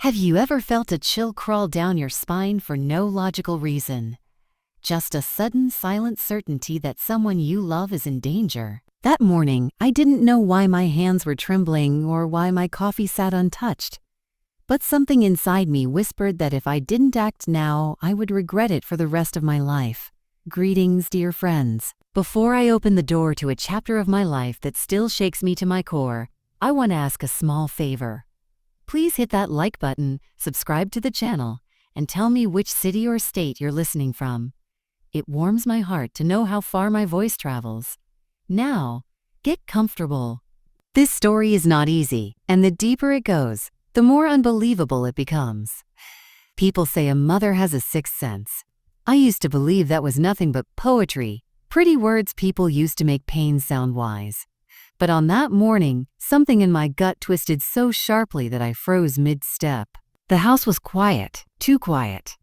Have you ever felt a chill crawl down your spine for no logical reason? Just a sudden silent certainty that someone you love is in danger. That morning, I didn't know why my hands were trembling or why my coffee sat untouched. But something inside me whispered that if I didn't act now, I would regret it for the rest of my life. Greetings, dear friends. Before I open the door to a chapter of my life that still shakes me to my core, I want to ask a small favor. Please hit that like button, subscribe to the channel, and tell me which city or state you're listening from. It warms my heart to know how far my voice travels. Now, get comfortable. This story is not easy, and the deeper it goes, the more unbelievable it becomes. People say a mother has a sixth sense. I used to believe that was nothing but poetry, pretty words people used to make pain sound wise. But on that morning, something in my gut twisted so sharply that I froze mid-step. The house was quiet, too quiet.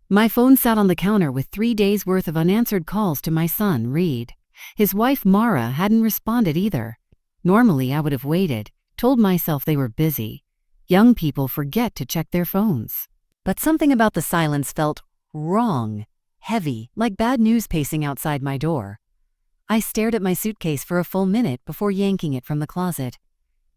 My phone sat on the counter with 3 days' worth of unanswered calls to my son, Reed. His wife, Mara, hadn't responded either. Normally, I would have waited, told myself they were busy. Young people forget to check their phones. But something about the silence felt wrong, heavy, like bad news pacing outside my door. I stared at my suitcase for a full minute before yanking it from the closet.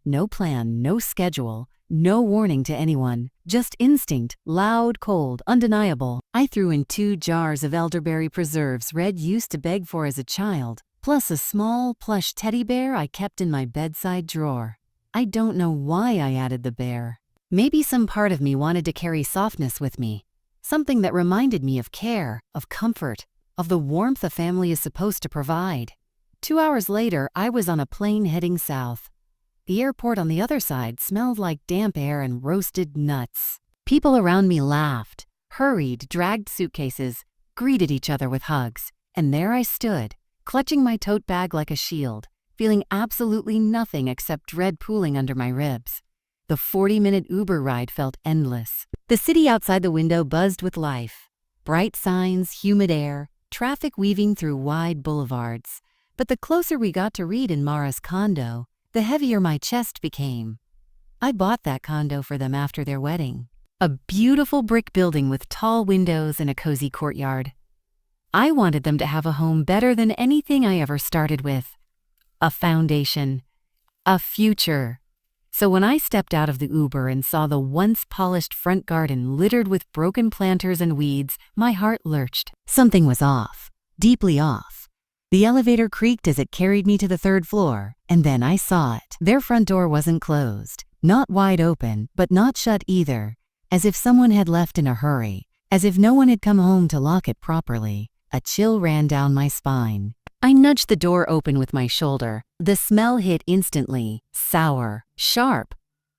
No plan, no schedule, no warning to anyone, just instinct, loud, cold, undeniable. I threw in 2 jars of elderberry preserves Red used to beg for as a child, plus a small, plush teddy bear I kept in my bedside drawer. I don't know why I added the bear. Maybe some part of me wanted to carry softness with me, something that reminded me of care, of comfort, of the warmth a family is supposed to provide. 2 hours later, I was on a plane heading south. The airport on the other side smelled like damp air and roasted nuts. People around me laughed, hurried, dragged suitcases, greeted each other with hugs. And there I stood, clutching my tote bag like a shield, feeling absolutely nothing except dread pooling under my ribs. The 40-minute Uber ride felt endless. The city outside the window buzzed with life. Bright signs, humid air, traffic weaving through wide boulevards. But the closer we got to Reed and Mara's condo, the heavier my chest became. I bought that condo for them after their wedding. A beautiful brick building with tall windows and a cozy courtyard. I wanted them to have a home better than anything I ever started with. A foundation. A future. So when I stepped out of the Uber and saw the once polished front garden littered with broken planters and weeds, my heart lurched. Something was off. Deeply off. The elevator creaked as it carried me to the 3rd floor, and then I saw it. Their front door wasn't closed. Not wide open, but not shut either. As if someone had left in a hurry. As if no one had come home to lock it properly. A chill ran down my spine. I nudged the door open with my shoulder. The smell hit instantly. Sour. Sharp.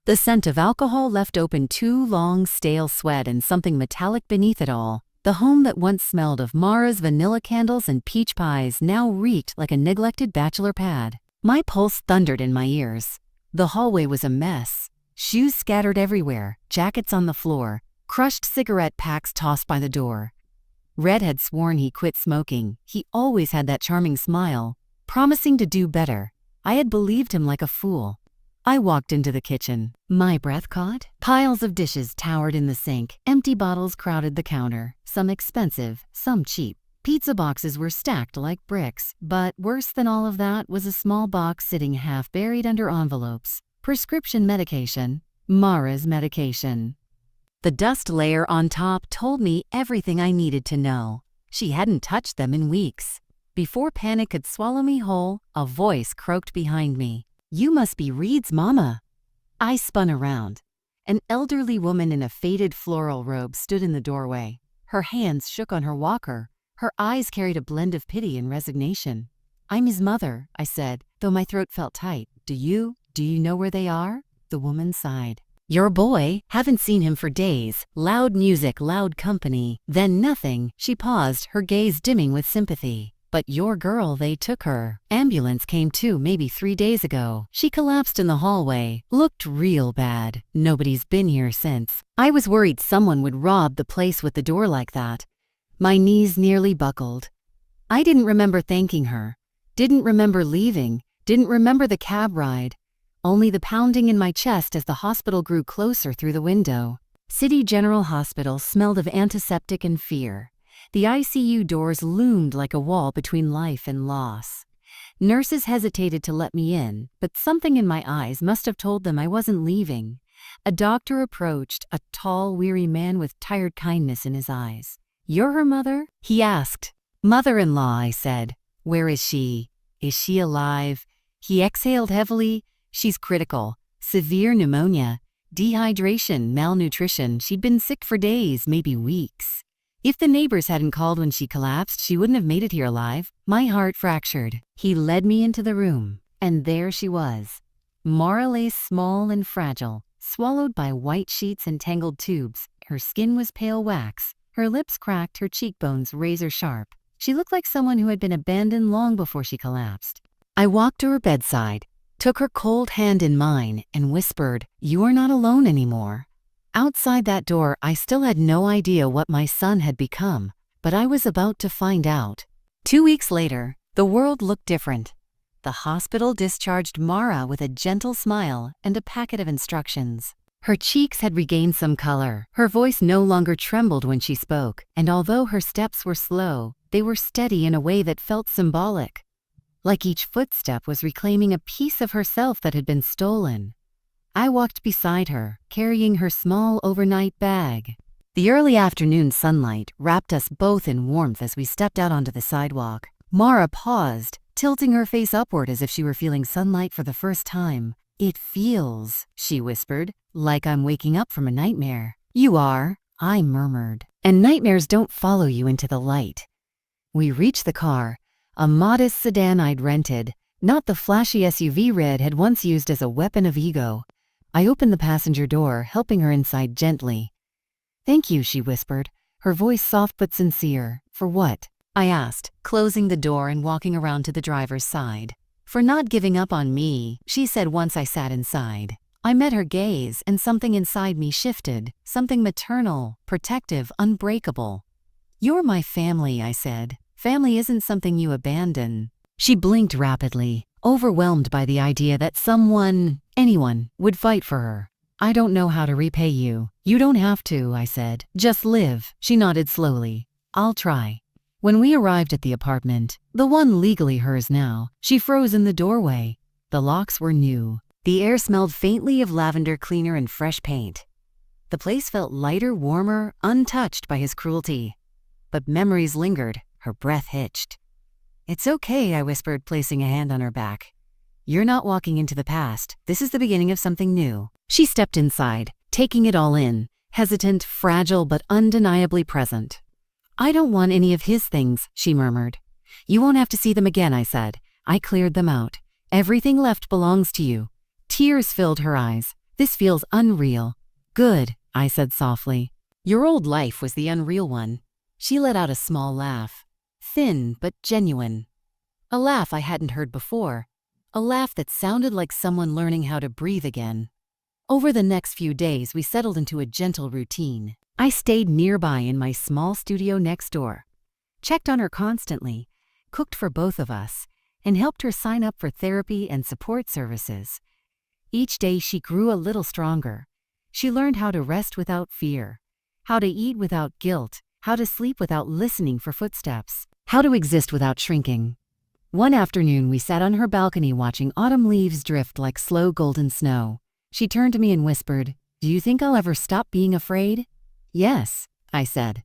The scent of alcohol left open 2 long, stale sweat and something metallic beneath it all. The home that once smelled of Mara's vanilla candles and peach pies now reeked like a neglected bachelor pad. My pulse thundered in my ears. The hallway was a mess. Shoes scattered everywhere, jackets on the floor, crushed cigarette packs tossed by the door. Red had sworn he quit smoking. He always had that charming smile, promising to do better. I had believed him like a fool. I walked into the kitchen. My breath caught. Piles of dishes towered in the sink. Empty bottles crowded the counter, some expensive, some cheap. Pizza boxes were stacked like bricks, but worse than all of that was a small box sitting half buried under envelopes. Prescription medication. Mara's medication. The dust layer on top told me everything I needed to know. She hadn't touched them in weeks. Before panic could swallow me whole, a voice croaked behind me. "You must be Reed's mama." I spun around. An elderly woman in a faded floral robe stood in the doorway. Her hands shook on her walker. Her eyes carried a blend of pity and resignation. "I'm his mother," I said, though my throat felt tight. Do you know where they are?" The woman sighed. "Your boy, haven't seen him for days. Loud music, loud company. Then nothing." She paused, her gaze dimming with sympathy. "But your girl, they took her. Ambulance came too maybe 3 days ago. She collapsed in the hallway. Looked real bad. Nobody's been here since." I was worried someone would rob the place with the door like that. My knees nearly buckled. I didn't remember thanking her. Didn't remember leaving. Didn't remember the cab ride. Only the pounding in my chest as the hospital grew closer through the window. City General Hospital smelled of antiseptic and fear. The ICU doors loomed like a wall between life and loss. Nurses hesitated to let me in, but something in my eyes must have told them I wasn't leaving. A doctor approached, a tall, weary man with tired kindness in his eyes. "You're her mother?" he asked. "Mother-in-law," I said. "Where is she? Is she alive?" He exhaled heavily. "She's critical. Severe pneumonia. Dehydration, malnutrition. She'd been sick for days, maybe weeks. If the neighbors hadn't called when she collapsed, she wouldn't have made it here alive." My heart fractured. He led me into the room, and there she was. Mara lay small and fragile, swallowed by white sheets and tangled tubes. Her skin was pale wax, her lips cracked, her cheekbones razor sharp. She looked like someone who had been abandoned long before she collapsed. I walked to her bedside, took her cold hand in mine, and whispered, "You are not alone anymore." Outside that door, I still had no idea what my son had become, but I was about to find out. 2 weeks later, the world looked different. The hospital discharged Mara with a gentle smile and a packet of instructions. Her cheeks had regained some color. Her voice no longer trembled when she spoke, and although her steps were slow, they were steady in a way that felt symbolic. Like each footstep was reclaiming a piece of herself that had been stolen. I walked beside her, carrying her small overnight bag. The early afternoon sunlight wrapped us both in warmth as we stepped out onto the sidewalk. Mara paused, tilting her face upward as if she were feeling sunlight for the first time. "It feels," she whispered, "like I'm waking up from a nightmare." "You are," I murmured. "And nightmares don't follow you into the light." We reached the car, a modest sedan I'd rented, not the flashy SUV Red had once used as a weapon of ego. I opened the passenger door, helping her inside gently. "Thank you," she whispered, her voice soft but sincere. "For what?" I asked, closing the door and walking around to the driver's side. "For not giving up on me," she said once I sat inside. I met her gaze, and something inside me shifted, something maternal, protective, unbreakable. "You're my family," I said. "Family isn't something you abandon." She blinked rapidly, overwhelmed by the idea that someone, anyone, would fight for her. "I don't know how to repay you." "You don't have to," I said. "Just live." She nodded slowly. "I'll try." When we arrived at the apartment, the one legally hers now, she froze in the doorway. The locks were new. The air smelled faintly of lavender cleaner and fresh paint. The place felt lighter, warmer, untouched by his cruelty. But memories lingered, her breath hitched. "It's okay," I whispered, placing a hand on her back. "You're not walking into the past. This is the beginning of something new." She stepped inside, taking it all in, hesitant, fragile, but undeniably present. "I don't want any of his things," she murmured. "You won't have to see them again," I said. I cleared them out. "Everything left belongs to you." Tears filled her eyes. "This feels unreal." "Good," I said softly. "Your old life was the unreal one." She let out a small laugh, thin but genuine. A laugh I hadn't heard before. A laugh that sounded like someone learning how to breathe again. Over the next few days, we settled into a gentle routine. I stayed nearby in my small studio next door, checked on her constantly, cooked for both of us, and helped her sign up for therapy and support services. Each day she grew a little stronger. She learned how to rest without fear, how to eat without guilt, how to sleep without listening for footsteps, how to exist without shrinking. One afternoon, we sat on her balcony watching autumn leaves drift like slow golden snow. She turned to me and whispered, "Do you think I'll ever stop being afraid?" "Yes," I said.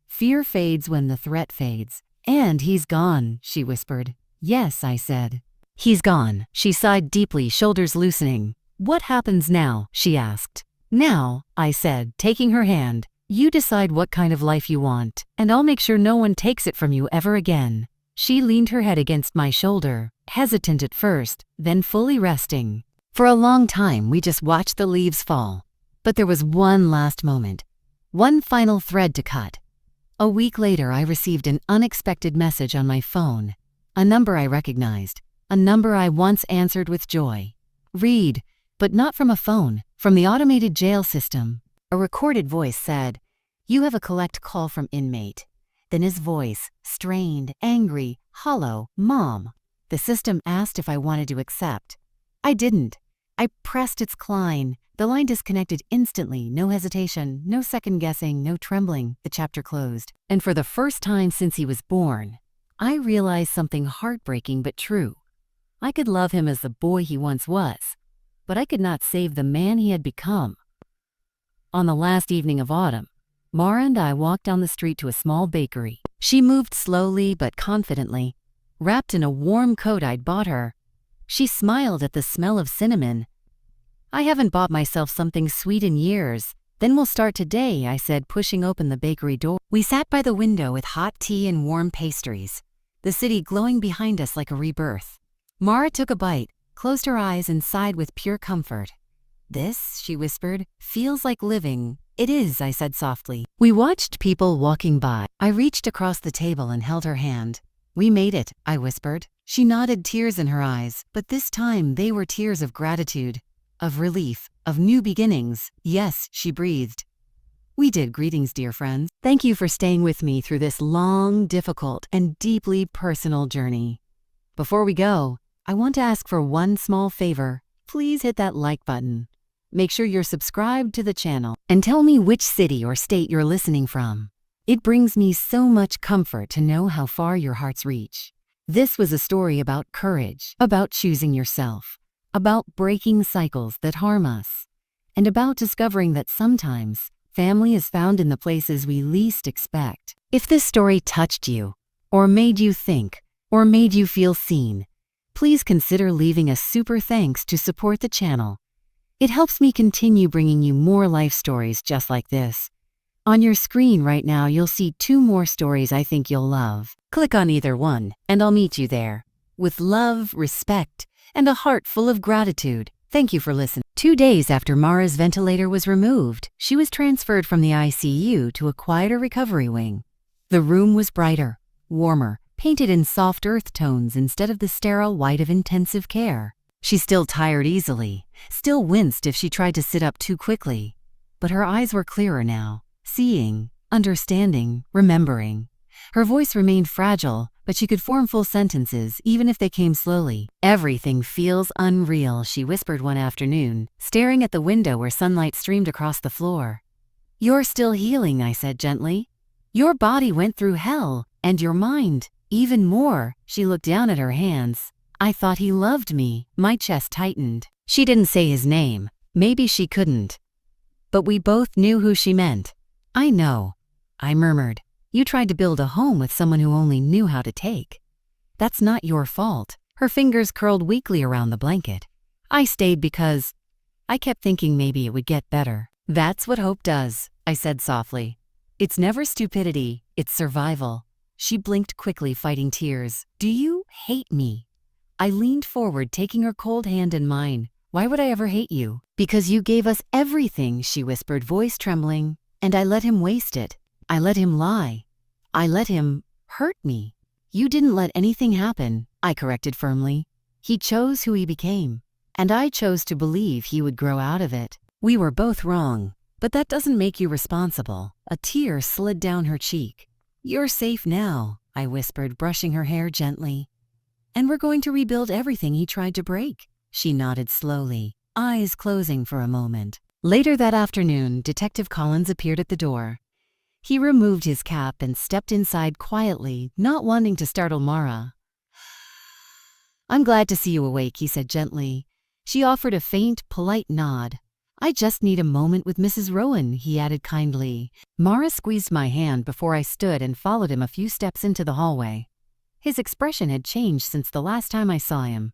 "Fear fades when the threat fades." "And he's gone," she whispered. "Yes," I said. "He's gone." She sighed deeply, shoulders loosening. "What happens now?" she asked. "Now," I said, taking her hand, "you decide what kind of life you want, and I'll make sure no one takes it from you ever again." She leaned her head against my shoulder, hesitant at first, then fully resting. For a long time, we just watched the leaves fall. But there was one last moment, one final thread to cut. A week later, I received an unexpected message on my phone, a number I recognized, a number I once answered with joy. "Read," but not from a phone, from the automated jail system. A recorded voice said, "You have a collect call from inmate." Then his voice, strained, angry, hollow, "Mom." The system asked if I wanted to accept. I didn't. I pressed its cline. The line disconnected instantly, no hesitation, no second guessing, no trembling. The chapter closed. And for the first time since he was born, I realized something heartbreaking but true. I could love him as the boy he once was, but I could not save the man he had become. On the last evening of autumn, Mara and I walked down the street to a small bakery. She moved slowly but confidently, wrapped in a warm coat I'd bought her. She smiled at the smell of cinnamon. "I haven't bought myself something sweet in years. Then we'll start today," I said, pushing open the bakery door. We sat by the window with hot tea and warm pastries, the city glowing behind us like a rebirth. Mara took a bite, closed her eyes, and sighed with pure comfort. "This," she whispered, "feels like living." "It is," I said softly. We watched people walking by. I reached across the table and held her hand. "We made it," I whispered. She nodded, tears in her eyes, but this time they were tears of gratitude, of relief, of new beginnings. "Yes," she breathed. "We did. Greetings, dear friends. Thank you for staying with me through this long, difficult, and deeply personal journey. Before we go, I want to ask for one small favor. Please hit that like button. Make sure you're subscribed to the channel and tell me which city or state you're listening from. It brings me so much comfort to know how far your hearts reach." This was a story about courage, about choosing yourself, about breaking cycles that harm us, and about discovering that sometimes family is found in the places we least expect. If this story touched you, or made you think, or made you feel seen, please consider leaving a super thanks to support the channel. It helps me continue bringing you more life stories just like this. On your screen right now, you'll see 2 more stories I think you'll love. Click on either one, and I'll meet you there. With love, respect, and a heart full of gratitude. Thank you for listening. 2 days after Mara's ventilator was removed, she was transferred from the ICU to a quieter recovery wing. The room was brighter, warmer, painted in soft earth tones instead of the sterile white of intensive care. She still tired easily, still winced if she tried to sit up too quickly. But her eyes were clearer now, seeing, understanding, remembering. Her voice remained fragile, but she could form full sentences, even if they came slowly. "Everything feels unreal," she whispered one afternoon, staring at the window where sunlight streamed across the floor. "You're still healing," I said gently. "Your body went through hell, and your mind, even more." She looked down at her hands. "I thought he loved me." My chest tightened. She didn't say his name. Maybe she couldn't. But we both knew who she meant. "I know," I murmured. "You tried to build a home with someone who only knew how to take. That's not your fault." Her fingers curled weakly around the blanket. "I stayed because I kept thinking maybe it would get better." "That's what hope does," I said softly. "It's never stupidity, it's survival." She blinked quickly, fighting tears. "Do you hate me?" I leaned forward, taking her cold hand in mine. "Why would I ever hate you?" "Because you gave us everything," she whispered, voice trembling. "And I let him waste it. I let him lie. I let him hurt me." "You didn't let anything happen," I corrected firmly. "He chose who he became, and I chose to believe he would grow out of it. We were both wrong, but that doesn't make you responsible." A tear slid down her cheek. "You're safe now," I whispered, brushing her hair gently. "And we're going to rebuild everything he tried to break." She nodded slowly, eyes closing for a moment. Later that afternoon, Detective Collins appeared at the door. He removed his cap and stepped inside quietly, not wanting to startle Mara. "I'm glad to see you awake," he said gently. She offered a faint, polite nod. "I just need a moment with Mrs. Rowan," he added kindly. Mara squeezed my hand before I stood and followed him a few steps into the hallway. His expression had changed since the last time I saw him.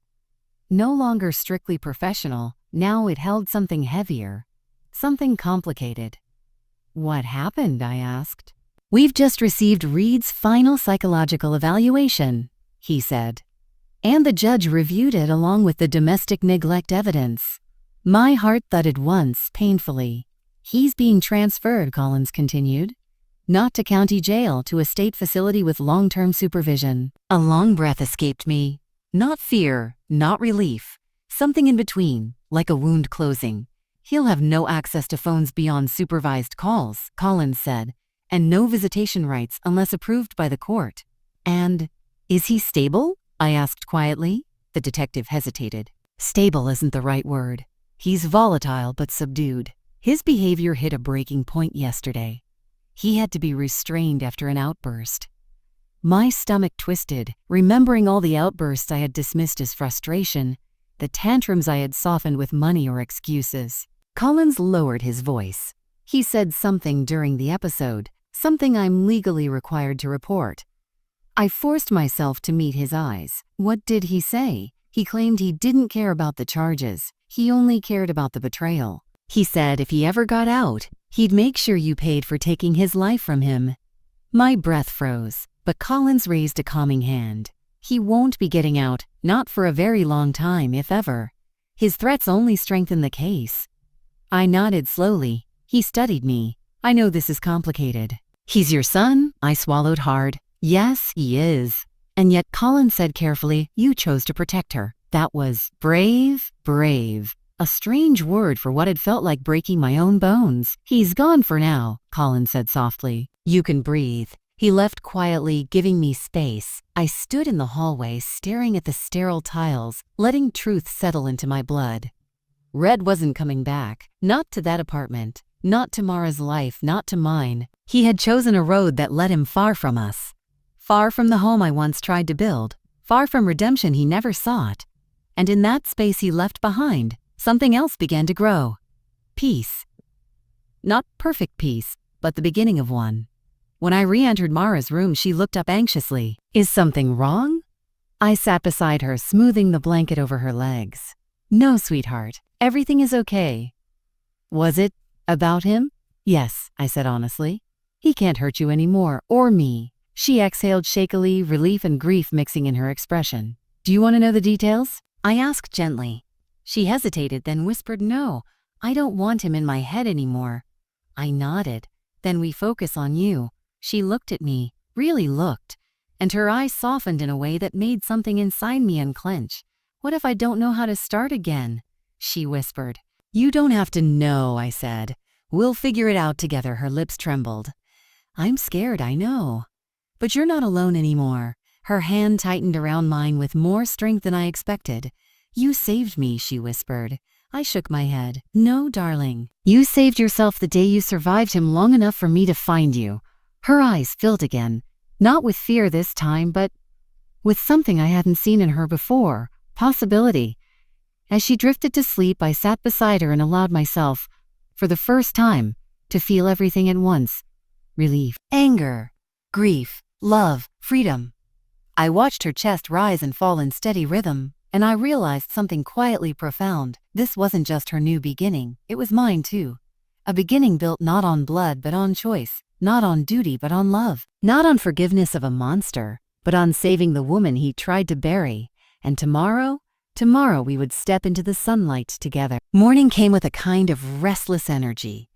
No longer strictly professional, now it held something heavier, something complicated. "What happened?" I asked. "We've just received Reed's final psychological evaluation," he said. "And the judge reviewed it along with the domestic neglect evidence." My heart thudded once, painfully. "He's being transferred," Collins continued. "Not to county jail, to a state facility with long-term supervision." A long breath escaped me. Not fear, not relief. Something in between, like a wound closing. "He'll have no access to phones beyond supervised calls," Collins said, "and no visitation rights unless approved by the court." "And is he stable?" I asked quietly. The detective hesitated. "Stable isn't the right word. He's volatile but subdued. His behavior hit a breaking point yesterday. He had to be restrained after an outburst. My stomach twisted, remembering all the outbursts I had dismissed as frustration, the tantrums I had softened with money or excuses. Collins lowered his voice. He said something during the episode, something I'm legally required to report. I forced myself to meet his eyes. What did he say? He claimed he didn't care about the charges. He only cared about the betrayal. He said if he ever got out, he'd make sure you paid for taking his life from him. My breath froze, but Collins raised a calming hand. He won't be getting out, not for a very long time, if ever. His threats only strengthen the case. I nodded slowly. He studied me. I know this is complicated. He's your son? I swallowed hard. Yes, he is. And yet Collins said carefully, you chose to protect her. That was brave, brave. A strange word for what had felt like breaking my own bones. He's gone for now, Collins said softly. You can breathe. He left quietly, giving me space. I stood in the hallway, staring at the sterile tiles, letting truth settle into my blood. Red wasn't coming back. Not to that apartment. Not to Mara's life, not to mine. He had chosen a road that led him far from us. Far from the home I once tried to build. Far from redemption he never sought. And in that space he left behind, something else began to grow. Peace. Not perfect peace, but the beginning of one. When I re-entered Mara's room, she looked up anxiously. Is something wrong? I sat beside her, smoothing the blanket over her legs. No, sweetheart. Everything is okay. Was it about him? Yes, I said honestly. He can't hurt you anymore, or me. She exhaled shakily, relief and grief mixing in her expression. Do you want to know the details? I asked gently. She hesitated, then whispered, no, I don't want him in my head anymore. I nodded. Then we focus on you. She looked at me, really looked, and her eyes softened in a way that made something inside me unclench. What if I don't know how to start again? She whispered. You don't have to know, I said. We'll figure it out together, her lips trembled. I'm scared, I know. But you're not alone anymore. Her hand tightened around mine with more strength than I expected. You saved me, she whispered. I shook my head. No, darling. You saved yourself the day you survived him long enough for me to find you. Her eyes filled again, not with fear this time, but with something I hadn't seen in her before, possibility. As she drifted to sleep, I sat beside her and allowed myself, for the first time, to feel everything at once. Relief, anger, grief, love, freedom. I watched her chest rise and fall in steady rhythm, and I realized something quietly profound. This wasn't just her new beginning, it was mine too. A beginning built not on blood but on choice. Not on duty, but on love. Not on forgiveness of a monster, but on saving the woman he tried to bury. And tomorrow we would step into the sunlight together. Morning came with a kind of restless energy.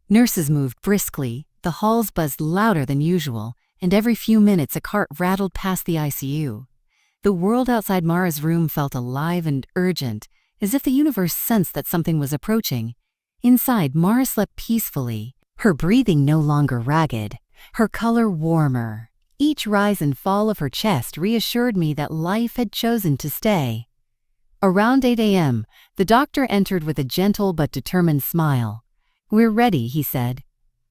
Nurses moved briskly, the halls buzzed louder than usual, and every few minutes a cart rattled past the ICU. The world outside Mara's room felt alive and urgent, as if the universe sensed that something was approaching. Inside, Mara slept peacefully. Her breathing no longer ragged, her color warmer. Each rise and fall of her chest reassured me that life had chosen to stay. Around 8 a.m., the doctor entered with a gentle but determined smile. We're ready, he said.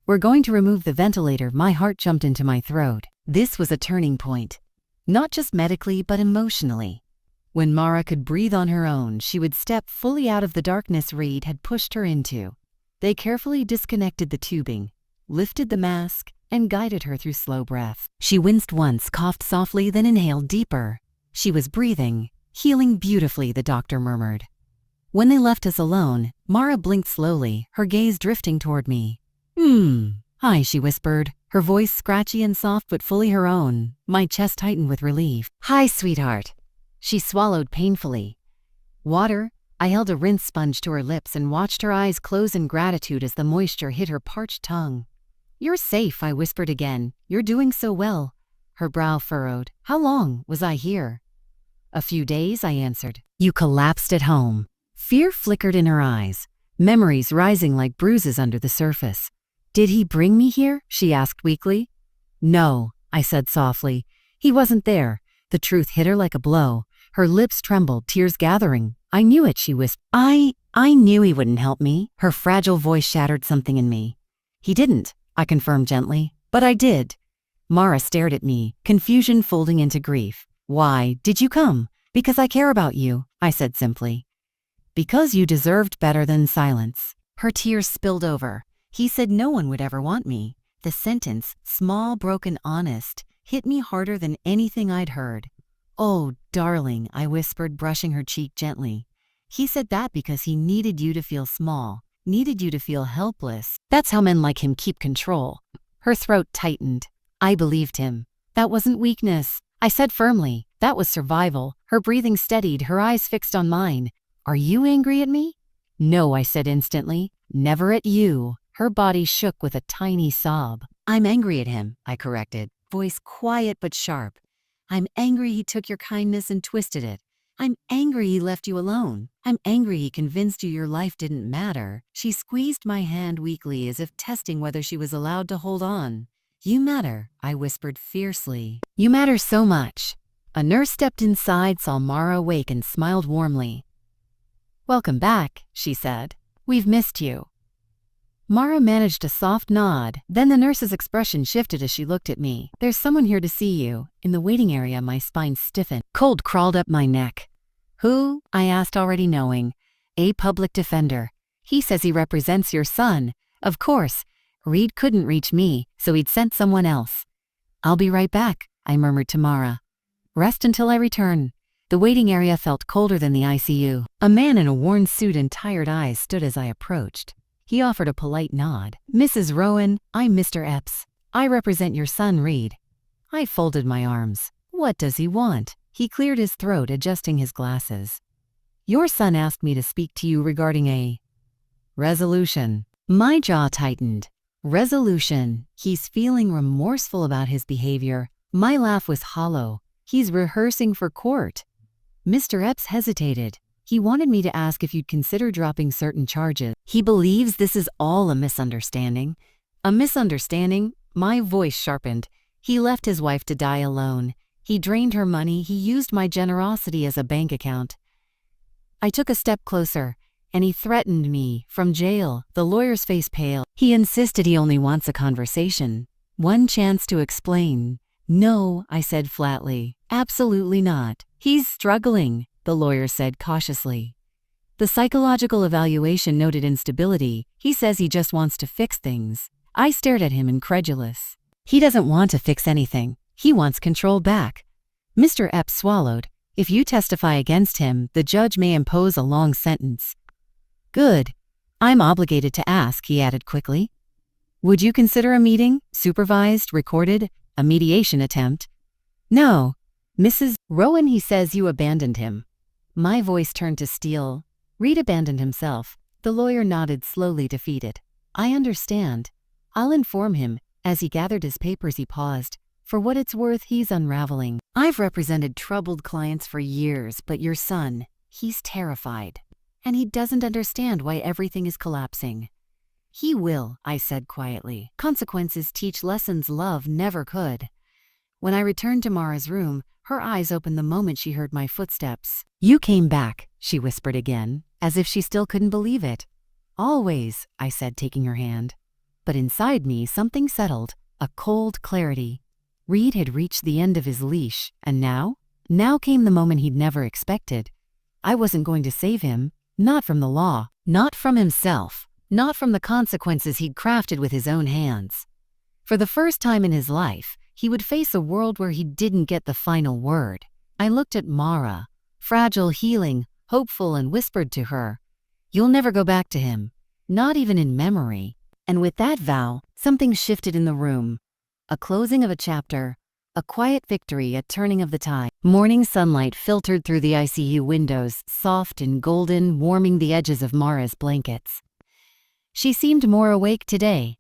We're going to remove the ventilator. My heart jumped into my throat. This was a turning point. Not just medically, but emotionally. When Mara could breathe on her own, she would step fully out of the darkness Reed had pushed her into. They carefully disconnected the tubing, lifted the mask, and guided her through slow breath. She winced once, coughed softly, then inhaled deeper. She was breathing, healing beautifully, the doctor murmured. When they left us alone, Mara blinked slowly, her gaze drifting toward me. Hi, she whispered, her voice scratchy and soft but fully her own. My chest tightened with relief. Hi, sweetheart. She swallowed painfully. Water? I held a rinse sponge to her lips and watched her eyes close in gratitude as the moisture hit her parched tongue. You're safe, I whispered again. You're doing so well. Her brow furrowed. How long was I here? A few days, I answered. You collapsed at home. Fear flickered in her eyes, memories rising like bruises under the surface. Did he bring me here? She asked weakly. No, I said softly. He wasn't there. The truth hit her like a blow. Her lips trembled, tears gathering. I knew it, she whispered. I knew he wouldn't help me. Her fragile voice shattered something in me. He didn't, I confirmed gently. But I did. Mara stared at me, confusion folding into grief. Why did you come? Because I care about you, I said simply. Because you deserved better than silence. Her tears spilled over. He said no one would ever want me. The sentence, small, broken, honest, hit me harder than anything I'd heard. Oh, darling, I whispered, brushing her cheek gently. He said that because he needed you to feel small, needed you to feel helpless. That's how men like him keep control. Her throat tightened. I believed him. That wasn't weakness. I said firmly. That was survival. Her breathing steadied, her eyes fixed on mine. Are you angry at me? No, I said instantly. Never at you. Her body shook with a tiny sob. I'm angry at him, I corrected, voice quiet but sharp. I'm angry he took your kindness and twisted it. I'm angry he left you alone. I'm angry he convinced you your life didn't matter. She squeezed my hand weakly as if testing whether she was allowed to hold on. You matter, I whispered fiercely. You matter so much. A nurse stepped inside, saw Mara awake, and smiled warmly. Welcome back, she said. We've missed you. Mara managed a soft nod, then the nurse's expression shifted as she looked at me. There's someone here to see you. In the waiting area, my spine stiffened. Cold crawled up my neck. Who? I asked, already knowing. A public defender. He says he represents your son. Of course. Reed couldn't reach me, so he'd sent someone else. I'll be right back, I murmured to Mara. Rest until I return. The waiting area felt colder than the ICU. A man in a worn suit and tired eyes stood as I approached. He offered a polite nod. Mrs. Rowan, I'm Mr. Epps. I represent your son, Reed. I folded my arms. What does he want? He cleared his throat, adjusting his glasses. Your son asked me to speak to you regarding a resolution. My jaw tightened. Resolution. He's feeling remorseful about his behavior. My laugh was hollow. He's rehearsing for court. Mr. Epps hesitated. He wanted me to ask if you'd consider dropping certain charges. He believes this is all a misunderstanding. A misunderstanding? My voice sharpened. He left his wife to die alone. He drained her money. He used my generosity as a bank account. I took a step closer, and he threatened me from jail. The lawyer's face pale. He insisted he only wants a conversation. One chance to explain. No, I said flatly. Absolutely not. He's struggling, the lawyer said cautiously. The psychological evaluation noted instability. He says he just wants to fix things. I stared at him, incredulous. He doesn't want to fix anything. He wants control back. Mr. Epps swallowed. If you testify against him, the judge may impose a long sentence. Good. I'm obligated to ask, he added quickly. Would you consider a meeting, supervised, recorded, a mediation attempt? No. Mrs. Rowan, he says you abandoned him. My voice turned to steel. Reed abandoned himself. The lawyer nodded, slowly defeated. I understand. I'll inform him. As he gathered his papers, he paused. For what it's worth, he's unraveling. I've represented troubled clients for years, but your son, he's terrified. And he doesn't understand why everything is collapsing. He will, I said quietly. Consequences teach lessons love never could. When I returned to Mara's room, her eyes opened the moment she heard my footsteps. You came back, she whispered again, as if she still couldn't believe it. Always, I said, taking her hand. But inside me, something settled, a cold clarity. Reed had reached the end of his leash, and now? Now came the moment he'd never expected. I wasn't going to save him, not from the law, not from himself, not from the consequences he'd crafted with his own hands. For the first time in his life, he would face a world where he didn't get the final word. I looked at Mara, fragile, healing, hopeful, and whispered to her, You'll never go back to him, not even in memory. And with that vow, something shifted in the room. A closing of a chapter, a quiet victory, a turning of the tide. Morning sunlight filtered through the ICU windows, soft and golden, warming the edges of Mara's blankets. She seemed more awake today.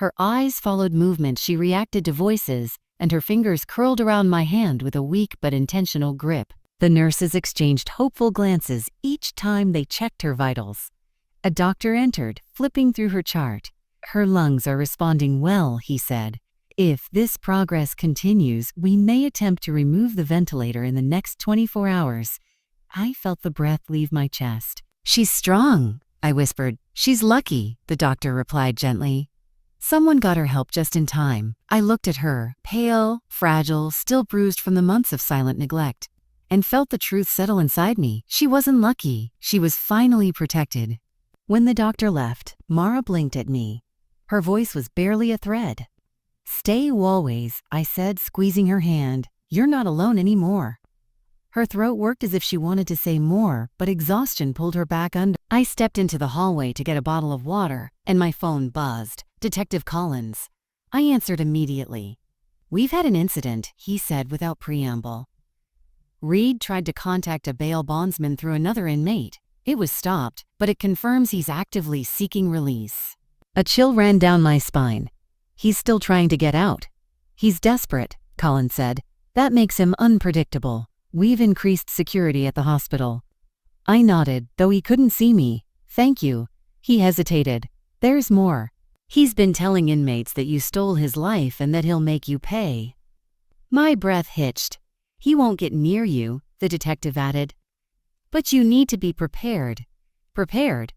Her eyes followed movement, she reacted to voices, and her fingers curled around my hand with a weak but intentional grip. The nurses exchanged hopeful glances each time they checked her vitals. A doctor entered, flipping through her chart. Her lungs are responding well, he said. If this progress continues, we may attempt to remove the ventilator in the next 24 hours. I felt the breath leave my chest. "She's strong," I whispered. "She's lucky," the doctor replied gently. Someone got her help just in time. I looked at her, pale, fragile, still bruised from the months of silent neglect, and felt the truth settle inside me. She wasn't lucky. She was finally protected. When the doctor left, Mara blinked at me. Her voice was barely a thread. "Stay always," I said, squeezing her hand. "You're not alone anymore." Her throat worked as if she wanted to say more, but exhaustion pulled her back under. I stepped into the hallway to get a bottle of water, and my phone buzzed. Detective Collins. I answered immediately. "We've had an incident," he said without preamble. "Reed tried to contact a bail bondsman through another inmate. It was stopped, but it confirms he's actively seeking release." A chill ran down my spine. "He's still trying to get out." "He's desperate," Collins said. "That makes him unpredictable. We've increased security at the hospital." I nodded, though he couldn't see me. "Thank you." He hesitated. "There's more. He's been telling inmates that you stole his life and that he'll make you pay." My breath hitched. "He won't get near you," the detective added. "But you need to be prepared." Prepared?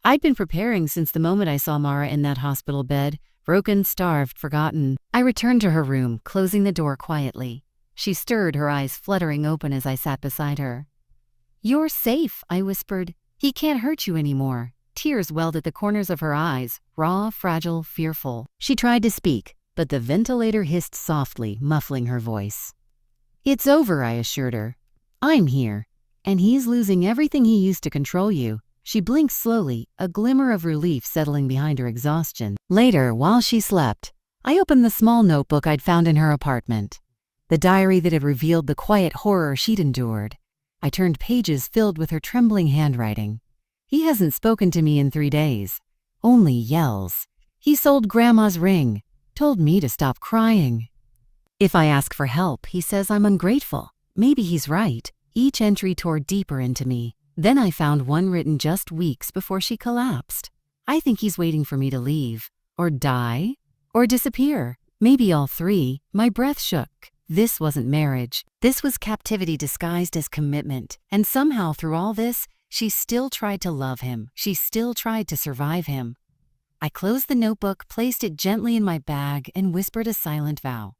I'd been preparing since the moment I saw Mara in that hospital bed, broken, starved, forgotten. I returned to her room, closing the door quietly. She stirred, her eyes fluttering open as I sat beside her. "You're safe," I whispered. "He can't hurt you anymore." Tears welled at the corners of her eyes, raw, fragile, fearful. She tried to speak, but the ventilator hissed softly, muffling her voice. "It's over," I assured her. "I'm here, and he's losing everything he used to control you." She blinked slowly, a glimmer of relief settling behind her exhaustion. Later, while she slept, I opened the small notebook I'd found in her apartment. The diary that had revealed the quiet horror she'd endured. I turned pages filled with her trembling handwriting. "He hasn't spoken to me in 3 days. Only yells. He sold Grandma's ring. Told me to stop crying. If I ask for help, he says I'm ungrateful. Maybe he's right." Each entry tore deeper into me. Then I found one written just weeks before she collapsed. "I think he's waiting for me to leave. Or die. Or disappear. Maybe all three." My breath shook. This wasn't marriage. This was captivity disguised as commitment. And somehow through all this, she still tried to love him. She still tried to survive him. I closed the notebook, placed it gently in my bag, and whispered a silent vow.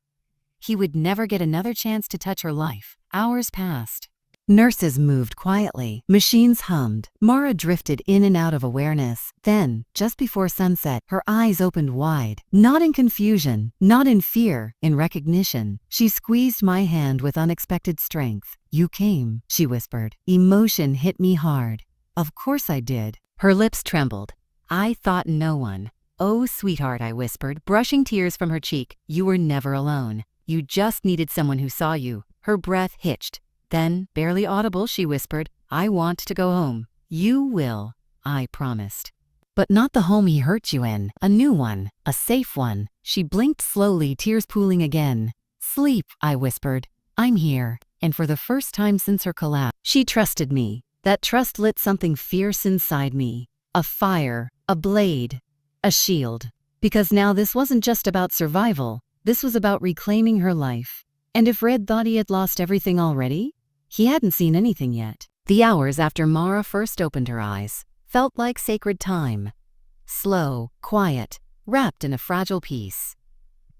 He would never get another chance to touch her life. Hours passed. Nurses moved quietly. Machines hummed. Mara drifted in and out of awareness. Then, just before sunset, her eyes opened wide. Not in confusion, not in fear, in recognition. She squeezed my hand with unexpected strength. "You came," she whispered. Emotion hit me hard. "Of course I did." Her lips trembled. "I thought no one." "Oh, sweetheart," I whispered, brushing tears from her cheek. "You were never alone. You just needed someone who saw you." Her breath hitched. Then, barely audible, she whispered, "I want to go home." "You will," I promised. "But not the home he hurt you in. A new one. A safe one." She blinked slowly, tears pooling again. "Sleep," I whispered. "I'm here." And for the first time since her collapse, she trusted me. That trust lit something fierce inside me. A fire, a blade, a shield. Because now this wasn't just about survival. This was about reclaiming her life. And if Red thought he had lost everything already, he hadn't seen anything yet. The hours after Mara first opened her eyes felt like sacred time. Slow, quiet, wrapped in a fragile peace.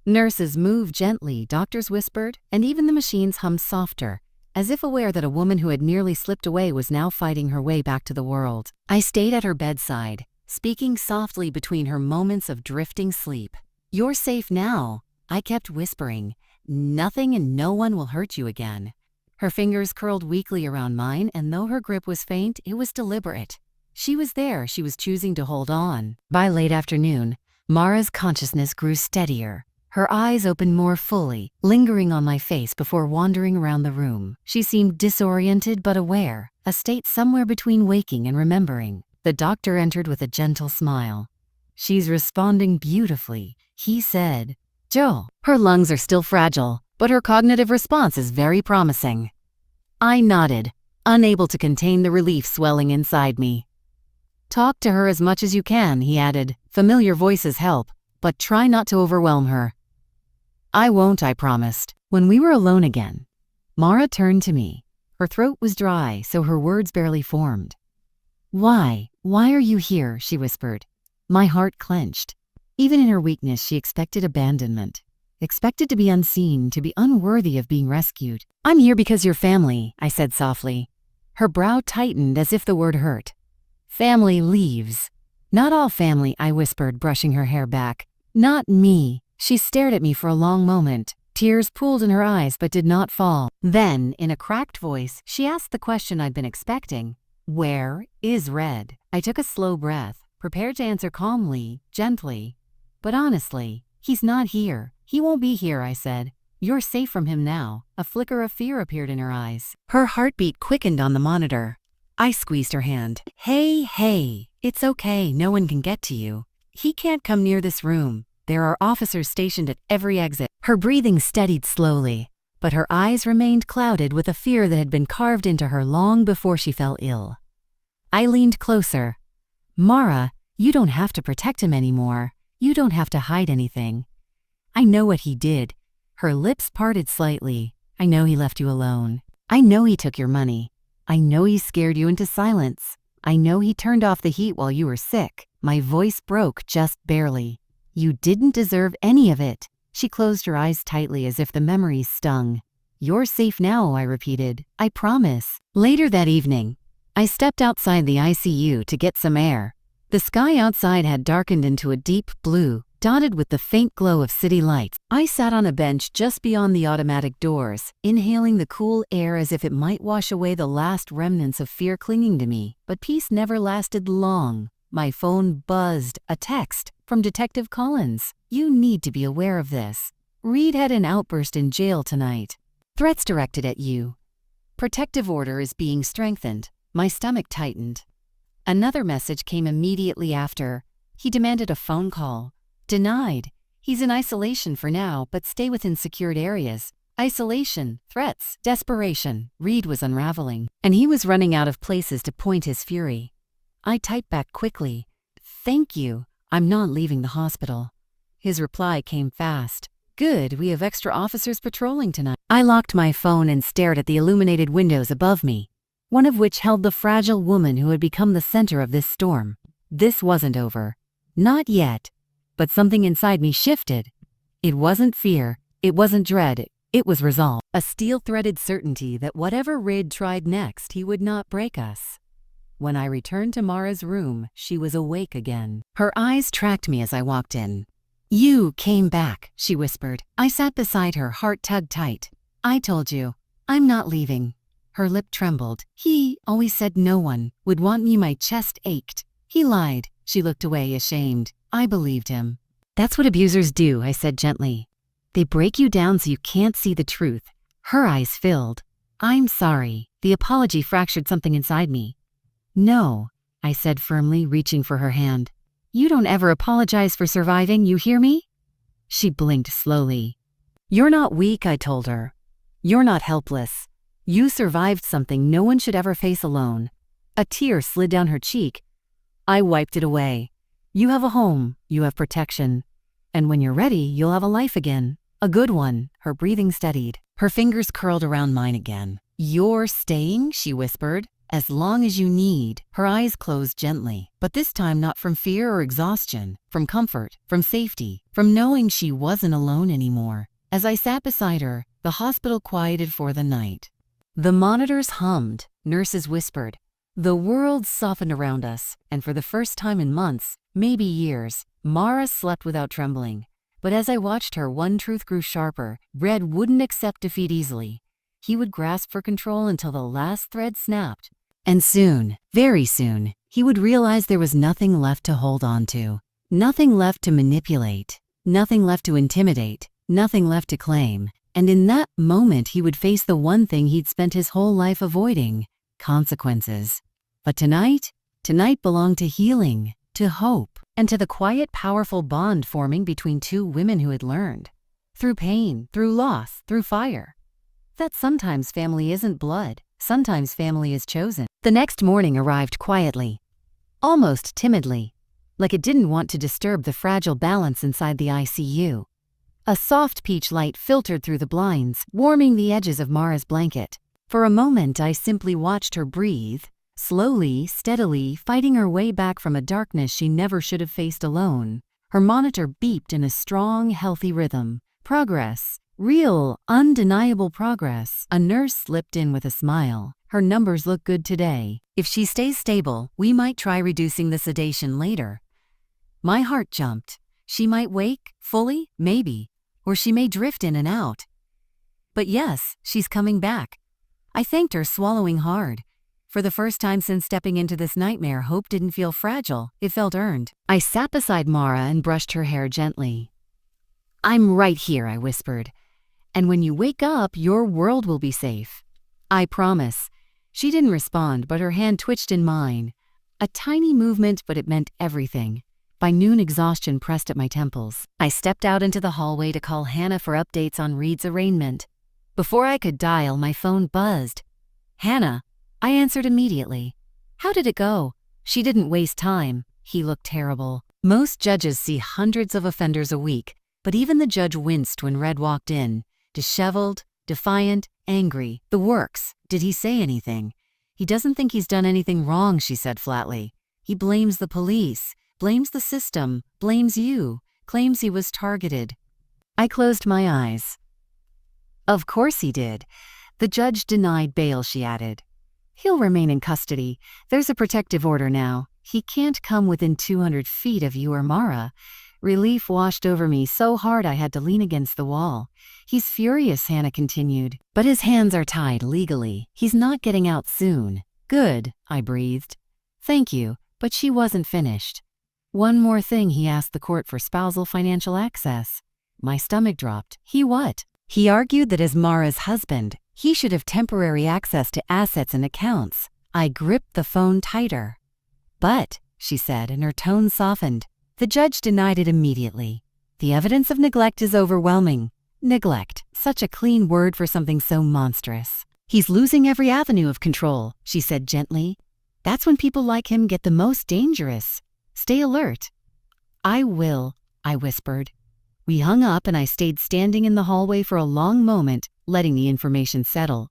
Nurses moved gently, doctors whispered, and even the machines hummed softer, as if aware that a woman who had nearly slipped away was now fighting her way back to the world. I stayed at her bedside, speaking softly between her moments of drifting sleep. "You're safe now," I kept whispering. "Nothing and no one will hurt you again." Her fingers curled weakly around mine, and though her grip was faint, it was deliberate. She was there, she was choosing to hold on. By late afternoon, Mara's consciousness grew steadier. Her eyes opened more fully, lingering on my face before wandering around the room. She seemed disoriented but aware, a state somewhere between waking and remembering. The doctor entered with a gentle smile. "She's responding beautifully," he said. "Joe, her lungs are still fragile, but her cognitive response is very promising." I nodded, unable to contain the relief swelling inside me. "Talk to her as much as you can," he added. "Familiar voices help, but try not to overwhelm her." "I won't," I promised. When we were alone again, Mara turned to me. Her throat was dry, so her words barely formed. "Why? Why are you here?" she whispered. My heart clenched. Even in her weakness, she expected abandonment. Expected to be unseen, to be unworthy of being rescued. "I'm here because you're family," I said softly. Her brow tightened as if the word hurt. "Family leaves." "Not all family," I whispered, brushing her hair back. "Not me." She stared at me for a long moment. Tears pooled in her eyes but did not fall. Then, in a cracked voice, she asked the question I'd been expecting. "Where is Red?" I took a slow breath, prepared to answer calmly, gently. "But honestly, he's not here. He won't be here," I said. "You're safe from him now." A flicker of fear appeared in her eyes. Her heartbeat quickened on the monitor. I squeezed her hand. Hey, it's okay. No one can get to you. He can't come near this room. There are officers stationed at every exit." Her breathing steadied slowly, but her eyes remained clouded with a fear that had been carved into her long before she fell ill. I leaned closer. "Mara, you don't have to protect him anymore. You don't have to hide anything. I know what he did." Her lips parted slightly. "I know he left you alone. I know he took your money. I know he scared you into silence. I know he turned off the heat while you were sick." My voice broke just barely. "You didn't deserve any of it." She closed her eyes tightly as if the memories stung. "You're safe now," I repeated. "I promise." Later that evening, I stepped outside the ICU to get some air. The sky outside had darkened into a deep blue, dotted with the faint glow of city lights. I sat on a bench just beyond the automatic doors, inhaling the cool air as if it might wash away the last remnants of fear clinging to me. But peace never lasted long. My phone buzzed, a text from Detective Collins. "You need to be aware of this. Reed had an outburst in jail tonight. Threats directed at you. Protective order is being strengthened." My stomach tightened. Another message came immediately after. He demanded a phone call. Denied. He's in isolation for now, but stay within secured areas. Isolation, threats, desperation. Reed was unraveling, and he was running out of places to point his fury. I typed back quickly. "Thank you. I'm not leaving the hospital." His reply came fast. "Good, we have extra officers patrolling tonight." I locked my phone and stared at the illuminated windows above me, one of which held the fragile woman who had become the center of this storm. This wasn't over. Not yet. But something inside me shifted. It wasn't fear. It wasn't dread. It was resolve. A steel-threaded certainty that whatever Reed tried next, he would not break us. When I returned to Mara's room, she was awake again. Her eyes tracked me as I walked in. "You came back," she whispered. I sat beside her, heart tugged tight. "I told you. I'm not leaving." Her lip trembled. "He always said no one would want me." My chest ached. "He lied." She looked away, ashamed. I believed him. "That's what abusers do," I said gently. "They break you down so you can't see the truth." Her eyes filled. "I'm sorry." The apology fractured something inside me. "No," I said firmly, reaching for her hand. "You don't ever apologize for surviving, you hear me?" She blinked slowly. "You're not weak," I told her. "You're not helpless. You survived something no one should ever face alone." A tear slid down her cheek. I wiped it away. "You have a home, you have protection. And when you're ready, you'll have a life again. A good one." Her breathing steadied. Her fingers curled around mine again. "You're staying?" she whispered. "As long as you need." Her eyes closed gently, but this time not from fear or exhaustion, from comfort, from safety, from knowing she wasn't alone anymore. As I sat beside her, the hospital quieted for the night. The monitors hummed, nurses whispered. The world softened around us, and for the first time in months, maybe years, Mara slept without trembling. But as I watched her, one truth grew sharper. Red wouldn't accept defeat easily. He would grasp for control until the last thread snapped. And soon, very soon, he would realize there was nothing left to hold on to. Nothing left to manipulate. Nothing left to intimidate. Nothing left to claim. And in that moment, he would face the one thing he'd spent his whole life avoiding: consequences. But tonight belonged to healing, to hope, and to the quiet, powerful bond forming between two women who had learned, through pain, through loss, through fire, that sometimes family isn't blood, sometimes family is chosen. The next morning arrived quietly, almost timidly, like it didn't want to disturb the fragile balance inside the ICU. A soft peach light filtered through the blinds, warming the edges of Mara's blanket. For a moment, I simply watched her breathe, slowly, steadily, fighting her way back from a darkness she never should have faced alone. Her monitor beeped in a strong, healthy rhythm. Progress. Real, undeniable progress. A nurse slipped in with a smile. Her numbers look good today. If she stays stable, we might try reducing the sedation later. My heart jumped. She might wake, fully, maybe, or she may drift in and out. But yes, she's coming back. I thanked her, swallowing hard. For the first time since stepping into this nightmare, hope didn't feel fragile, it felt earned. I sat beside Mara and brushed her hair gently. "I'm right here," I whispered. "And when you wake up, your world will be safe. I promise." She didn't respond, but her hand twitched in mine. A tiny movement, but it meant everything. By noon, exhaustion pressed at my temples. I stepped out into the hallway to call Hannah for updates on Reed's arraignment. Before I could dial, my phone buzzed. "Hannah." I answered immediately. "How did it go?" She didn't waste time. He looked terrible. Most judges see hundreds of offenders a week, but even the judge winced when Red walked in. Disheveled, defiant, angry. The works. Did he say anything? "He doesn't think he's done anything wrong," she said flatly. "He blames the police, blames the system, blames you, claims he was targeted." I closed my eyes. "Of course he did." The judge denied bail, she added. "He'll remain in custody. There's a protective order now. He can't come within 200 feet of you or Mara." Relief washed over me so hard I had to lean against the wall. "He's furious," Hannah continued. "But his hands are tied legally. He's not getting out soon." "Good," I breathed. "Thank you," but she wasn't finished. "One more thing," he asked the court for spousal financial access. My stomach dropped. "He what?" "He argued that as Mara's husband, he should have temporary access to assets and accounts." I gripped the phone tighter. "But," she said, and her tone softened, "the judge denied it immediately. The evidence of neglect is overwhelming." Neglect, such a clean word for something so monstrous. "He's losing every avenue of control," she said gently. "That's when people like him get the most dangerous. Stay alert." "I will," I whispered. We hung up and I stayed standing in the hallway for a long moment, letting the information settle.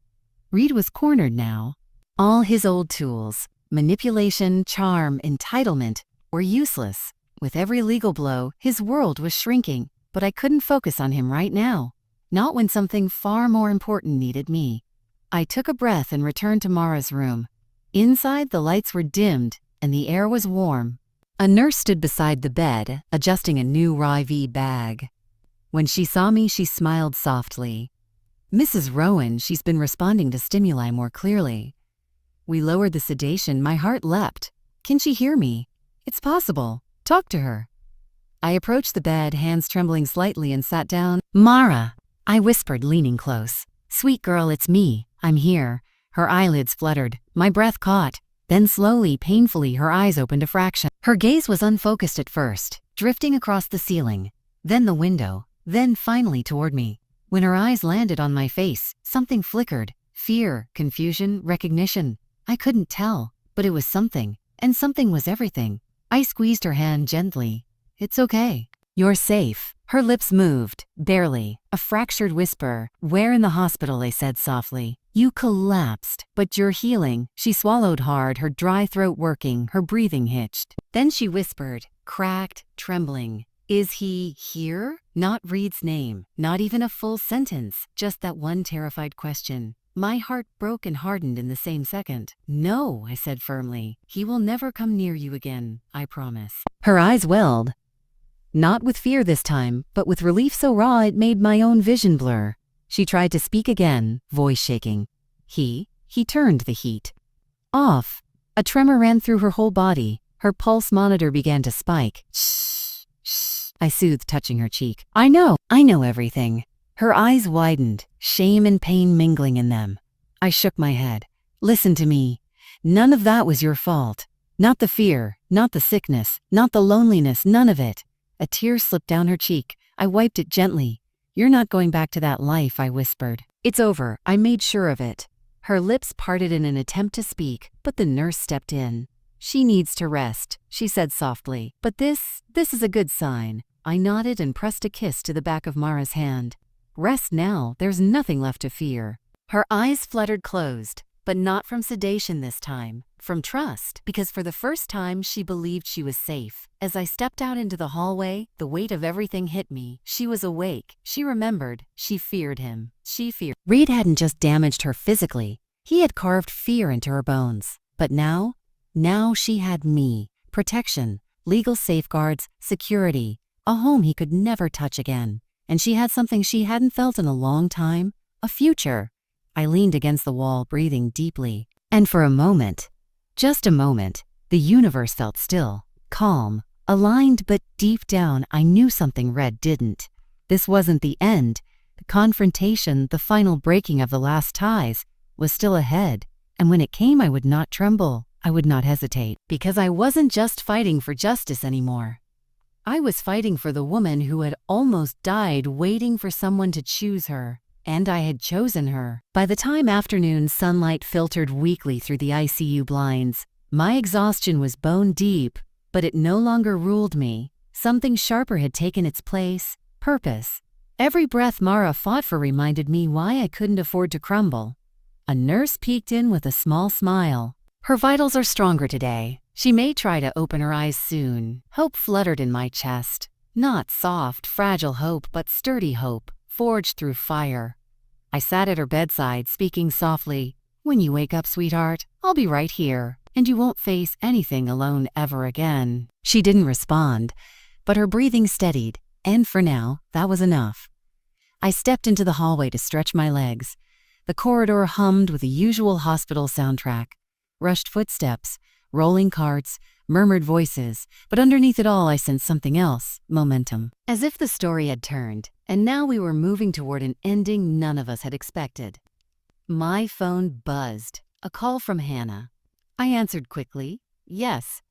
Reed was cornered now. All his old tools, manipulation, charm, entitlement, were useless. With every legal blow, his world was shrinking, but I couldn't focus on him right now. Not when something far more important needed me. I took a breath and returned to Mara's room. Inside, the lights were dimmed and the air was warm. A nurse stood beside the bed, adjusting a new IV bag. When she saw me, she smiled softly. "Mrs. Rowan, she's been responding to stimuli more clearly." We lowered the sedation. My heart leapt. Can she hear me? It's possible. Talk to her. I approached the bed, hands trembling slightly, and sat down. "Mara," I whispered, leaning close. "Sweet girl, it's me. I'm here." Her eyelids fluttered. My breath caught. Then slowly, painfully, her eyes opened a fraction. Her gaze was unfocused at first, drifting across the ceiling, then the window, then finally toward me. When her eyes landed on my face, something flickered. Fear, confusion, recognition. I couldn't tell, but it was something, and something was everything. I squeezed her hand gently. "It's okay. You're safe." Her lips moved, barely, a fractured whisper. "Where in the hospital?" I said softly. "You collapsed, but you're healing." She swallowed hard, her dry throat working, her breathing hitched. Then she whispered, cracked, trembling. "Is he here?" Not Reed's name, not even a full sentence, just that one terrified question. My heart broke and hardened in the same second. "No," I said firmly. "He will never come near you again, I promise." Her eyes welled. Not with fear this time, but with relief so raw it made my own vision blur. She tried to speak again, voice shaking. He turned the heat off. A tremor ran through her whole body. Her pulse monitor began to spike. "Shh, shh," I soothed, touching her cheek. I know everything." Her eyes widened, shame and pain mingling in them. I shook my head. "Listen to me. None of that was your fault. Not the fear, not the sickness, not the loneliness, none of it." A tear slipped down her cheek. I wiped it gently. "You're not going back to that life," I whispered. "It's over. I made sure of it." Her lips parted in an attempt to speak, but the nurse stepped in. "She needs to rest," she said softly. "But this is a good sign." I nodded and pressed a kiss to the back of Mara's hand. "Rest now. There's nothing left to fear." Her eyes fluttered closed, but not from sedation this time, from trust, because for the first time she believed she was safe. As I stepped out into the hallway, the weight of everything hit me. She was awake. She remembered. She feared him. Reed hadn't just damaged her physically. He had carved fear into her bones. But now she had me. Protection, legal safeguards, security, a home he could never touch again. And she had something she hadn't felt in a long time, a future. I leaned against the wall, breathing deeply. And for a moment, just a moment, the universe felt still, calm, aligned, but deep down I knew something Red didn't. This wasn't the end. The confrontation, the final breaking of the last ties, was still ahead. And when it came, I would not tremble. I would not hesitate, because I wasn't just fighting for justice anymore. I was fighting for the woman who had almost died waiting for someone to choose her, and I had chosen her. By the time afternoon sunlight filtered weakly through the ICU blinds, my exhaustion was bone deep, but it no longer ruled me. Something sharper had taken its place, purpose. Every breath Mara fought for reminded me why I couldn't afford to crumble. A nurse peeked in with a small smile. Her vitals are stronger today. She may try to open her eyes soon. Hope fluttered in my chest. Not soft, fragile hope, but sturdy hope, forged through fire. I sat at her bedside, speaking softly. "When you wake up, sweetheart, I'll be right here, and you won't face anything alone ever again." She didn't respond, but her breathing steadied, and for now, that was enough. I stepped into the hallway to stretch my legs. The corridor hummed with the usual hospital soundtrack. Rushed footsteps, rolling carts, murmured voices, but underneath it all I sensed something else, momentum. As if the story had turned, and now we were moving toward an ending none of us had expected. My phone buzzed. A call from Hannah. I answered quickly. "Yes.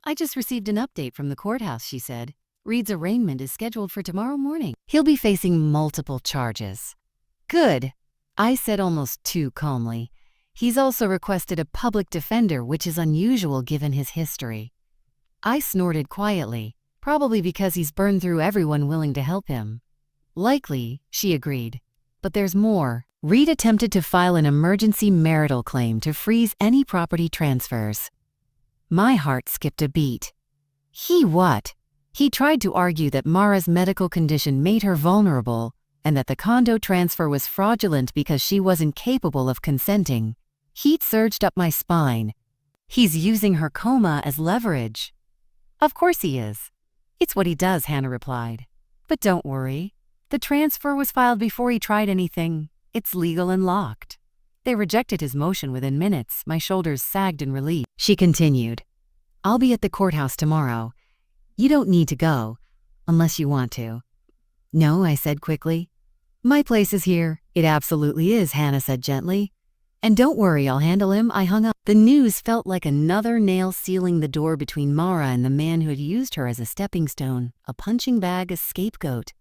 I just received an update from the courthouse," she said. "Reed's arraignment is scheduled for tomorrow morning. He'll be facing multiple charges." "Good," I said almost too calmly. "He's also requested a public defender, which is unusual given his history." I snorted quietly, probably because he's burned through everyone willing to help him. "Likely," she agreed. "But there's more. Reed attempted to file an emergency marital claim to freeze any property transfers." My heart skipped a beat. He what? He tried to argue that Mara's medical condition made her vulnerable and that the condo transfer was fraudulent because she wasn't capable of consenting. Heat surged up my spine. He's using her coma as leverage. "Of course he is. It's what he does," Hannah replied. "But don't worry. The transfer was filed before he tried anything. It's legal and locked." They rejected his motion within minutes. My shoulders sagged in relief. She continued. "I'll be at the courthouse tomorrow. You don't need to go, unless you want to." "No," I said quickly. "My place is here." "It absolutely is," Hannah said gently. "And don't worry, I'll handle him." I hung up. The news felt like another nail sealing the door between Mara and the man who had used her as a stepping stone, a punching bag, a scapegoat.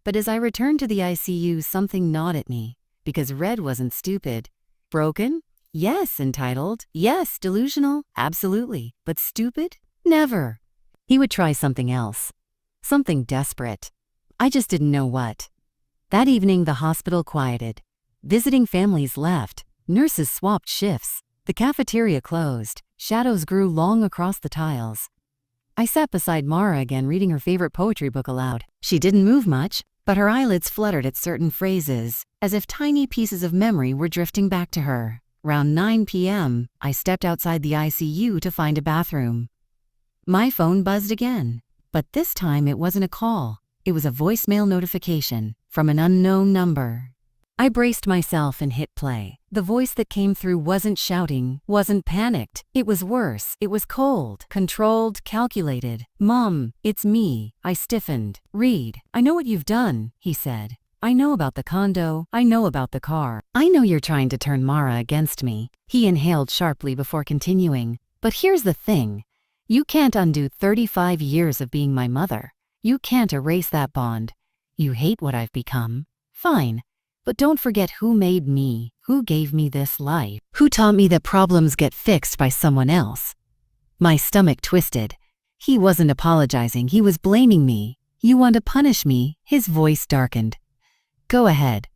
But as I returned to the ICU, something gnawed at me, because Red wasn't stupid. Broken? Yes. Entitled? Yes. Delusional? Absolutely. But stupid? Never. He would try something else. Something desperate. I just didn't know what. That evening, the hospital quieted. Visiting families left. Nurses swapped shifts. The cafeteria closed. Shadows grew long across the tiles. I sat beside Mara again, reading her favorite poetry book aloud. She didn't move much, but her eyelids fluttered at certain phrases, as if tiny pieces of memory were drifting back to her. Round 9 p.m., I stepped outside the ICU to find a bathroom. My phone buzzed again, but this time it wasn't a call. It was a voicemail notification from an unknown number. I braced myself and hit play. The voice that came through wasn't shouting, wasn't panicked. It was worse. It was cold, controlled, calculated. "Mom, it's me." I stiffened. "Reed, I know what you've done," he said. "I know about the condo. I know about the car. I know you're trying to turn Mara against me." He inhaled sharply before continuing. "But here's the thing. You can't undo 35 years of being my mother. You can't erase that bond. You hate what I've become. Fine. But don't forget who made me, who gave me this life, who taught me that problems get fixed by someone else." My stomach twisted. He wasn't apologizing, he was blaming me. "You want to punish me?" His voice darkened. "Go ahead.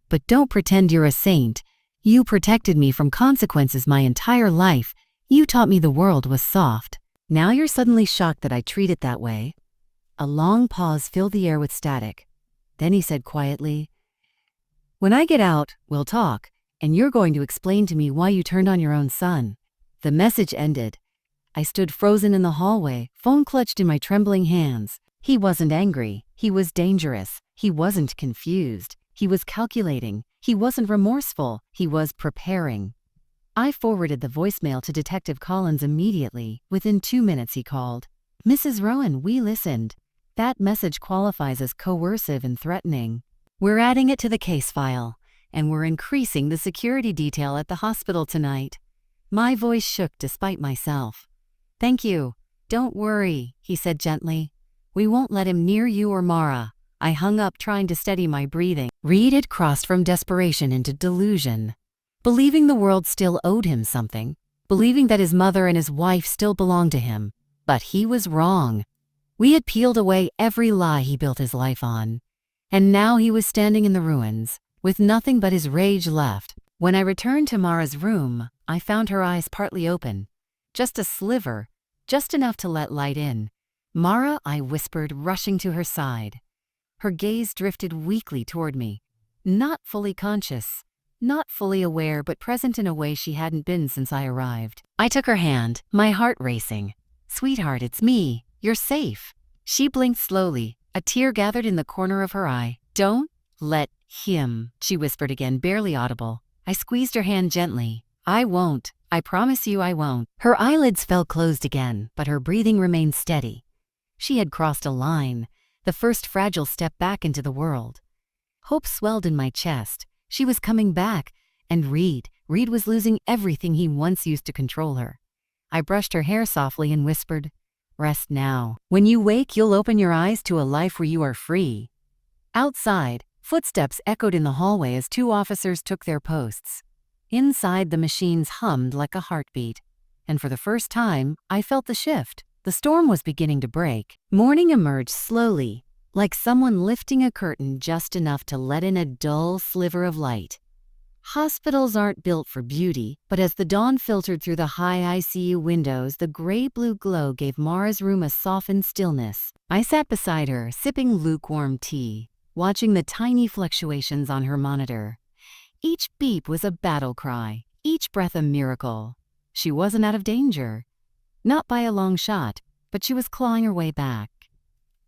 But don't pretend you're a saint. You protected me from consequences my entire life. You taught me the world was soft. Now you're suddenly shocked that I treat it that way." A long pause filled the air with static. Then he said quietly, "When I get out, we'll talk, and you're going to explain to me why you turned on your own son." The message ended. I stood frozen in the hallway, phone clutched in my trembling hands. He wasn't angry. He was dangerous. He wasn't confused. He was calculating. He wasn't remorseful. He was preparing. I forwarded the voicemail to Detective Collins immediately. Within 2 minutes he called. "Mrs. Rowan, we listened. That message qualifies as coercive and threatening. We're adding it to the case file, and we're increasing the security detail at the hospital tonight." My voice shook despite myself. "Thank you. Don't worry," he said gently. "We won't let him near you or Mara." I hung up, trying to steady my breathing. Reed had crossed from desperation into delusion. Believing the world still owed him something. Believing that his mother and his wife still belonged to him. But he was wrong. We had peeled away every lie he built his life on. And now he was standing in the ruins, with nothing but his rage left. When I returned to Mara's room, I found her eyes partly open. Just a sliver, just enough to let light in. "Mara," I whispered, rushing to her side. Her gaze drifted weakly toward me. Not fully conscious, not fully aware, but present in a way she hadn't been since I arrived. I took her hand, my heart racing. "Sweetheart, it's me. You're safe." She blinked slowly, a tear gathered in the corner of her eye. "Don't let him," she whispered again, barely audible. I squeezed her hand gently. "I won't. I promise you I won't." Her eyelids fell closed again, but her breathing remained steady. She had crossed a line, the first fragile step back into the world. Hope swelled in my chest. She was coming back, and Reed was losing everything he once used to control her. I brushed her hair softly and whispered, "Rest now. When you wake, you'll open your eyes to a life where you are free." Outside, footsteps echoed in the hallway as 2 officers took their posts. Inside, the machines hummed like a heartbeat. And for the first time, I felt the shift. The storm was beginning to break. Morning emerged slowly, like someone lifting a curtain just enough to let in a dull sliver of light. Hospitals aren't built for beauty, but as the dawn filtered through the high ICU windows, the gray-blue glow gave Mara's room a softened stillness. I sat beside her, sipping lukewarm tea, watching the tiny fluctuations on her monitor. Each beep was a battle cry, each breath a miracle. She wasn't out of danger. Not by a long shot, but she was clawing her way back.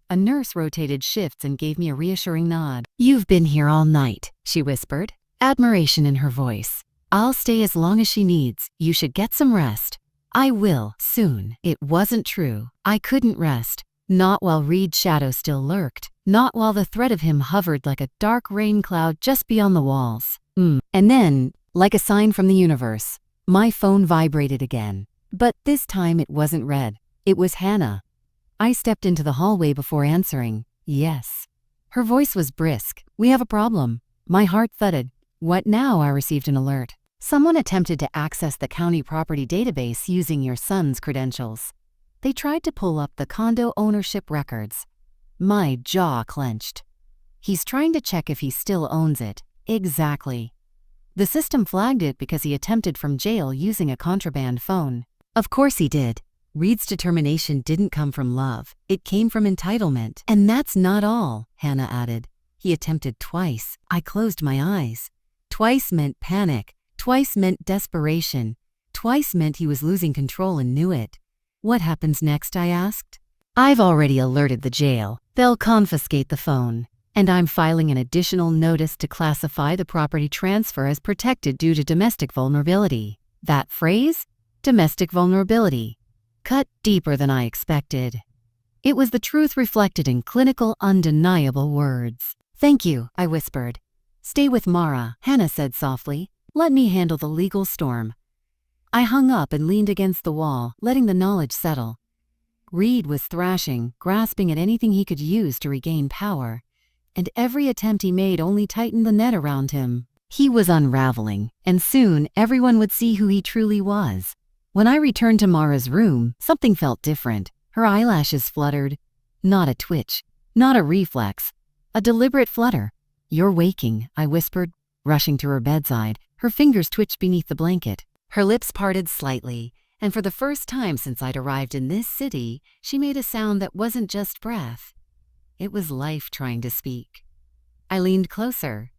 A nurse rotated shifts and gave me a reassuring nod. "You've been here all night," she whispered, admiration in her voice. "I'll stay as long as she needs. You should get some rest." "I will, soon." It wasn't true. I couldn't rest. Not while Reed's shadow still lurked. Not while the threat of him hovered like a dark rain cloud just beyond the walls. And then, like a sign from the universe, my phone vibrated again. But this time it wasn't Red. It was Hannah. I stepped into the hallway before answering. "Yes." Her voice was brisk. "We have a problem." My heart thudded. "What now?" I received an alert. "Someone attempted to access the county property database using your son's credentials. They tried to pull up the condo ownership records." My jaw clenched. "He's trying to check if he still owns it." Exactly. The system flagged it because he attempted from jail using a contraband phone. Of course he did. Reed's determination didn't come from love. It came from entitlement. "And that's not all," Hannah added. "He attempted twice." I closed my eyes. Twice meant panic. Twice meant desperation. Twice meant he was losing control and knew it. "What happens next?" I asked. "I've already alerted the jail. They'll confiscate the phone. And I'm filing an additional notice to classify the property transfer as protected due to domestic vulnerability." That phrase? Domestic vulnerability. Cut deeper than I expected. It was the truth reflected in clinical, undeniable words. "Thank you," I whispered. "Stay with Mara," Hannah said softly. "Let me handle the legal storm." I hung up and leaned against the wall, letting the knowledge settle. Reed was thrashing, grasping at anything he could use to regain power. And every attempt he made only tightened the net around him. He was unraveling, and soon everyone would see who he truly was. When I returned to Mara's room, something felt different. Her eyelashes fluttered. Not a twitch, not a reflex, a deliberate flutter. "You're waking," I whispered. rushing to her bedside. Her fingers twitched beneath the blanket. Her lips parted slightly, and for the first time since I'd arrived in this city, she made a sound that wasn't just breath. It was life trying to speak. I leaned closer.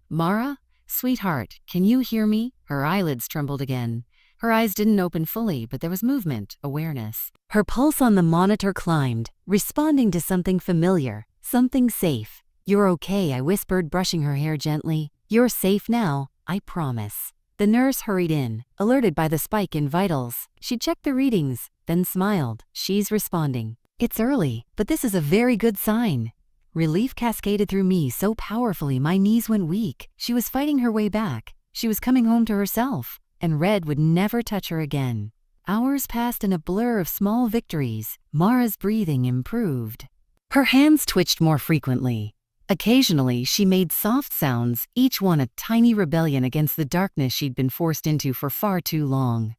"Mara? Sweetheart, can you hear me?" Her eyelids trembled again. Her eyes didn't open fully, but there was movement, awareness. Her pulse on the monitor climbed, responding to something familiar, something safe. "You're okay," I whispered, brushing her hair gently. "You're safe now, I promise." The nurse hurried in, alerted by the spike in vitals. She checked the readings, then smiled. "She's responding. It's early, but this is a very good sign." Relief cascaded through me so powerfully my knees went weak. She was fighting her way back. She was coming home to herself, and Red would never touch her again. Hours passed in a blur of small victories. Mara's breathing improved. Her hands twitched more frequently. Occasionally, she made soft sounds, each one a tiny rebellion against the darkness she'd been forced into for far too long.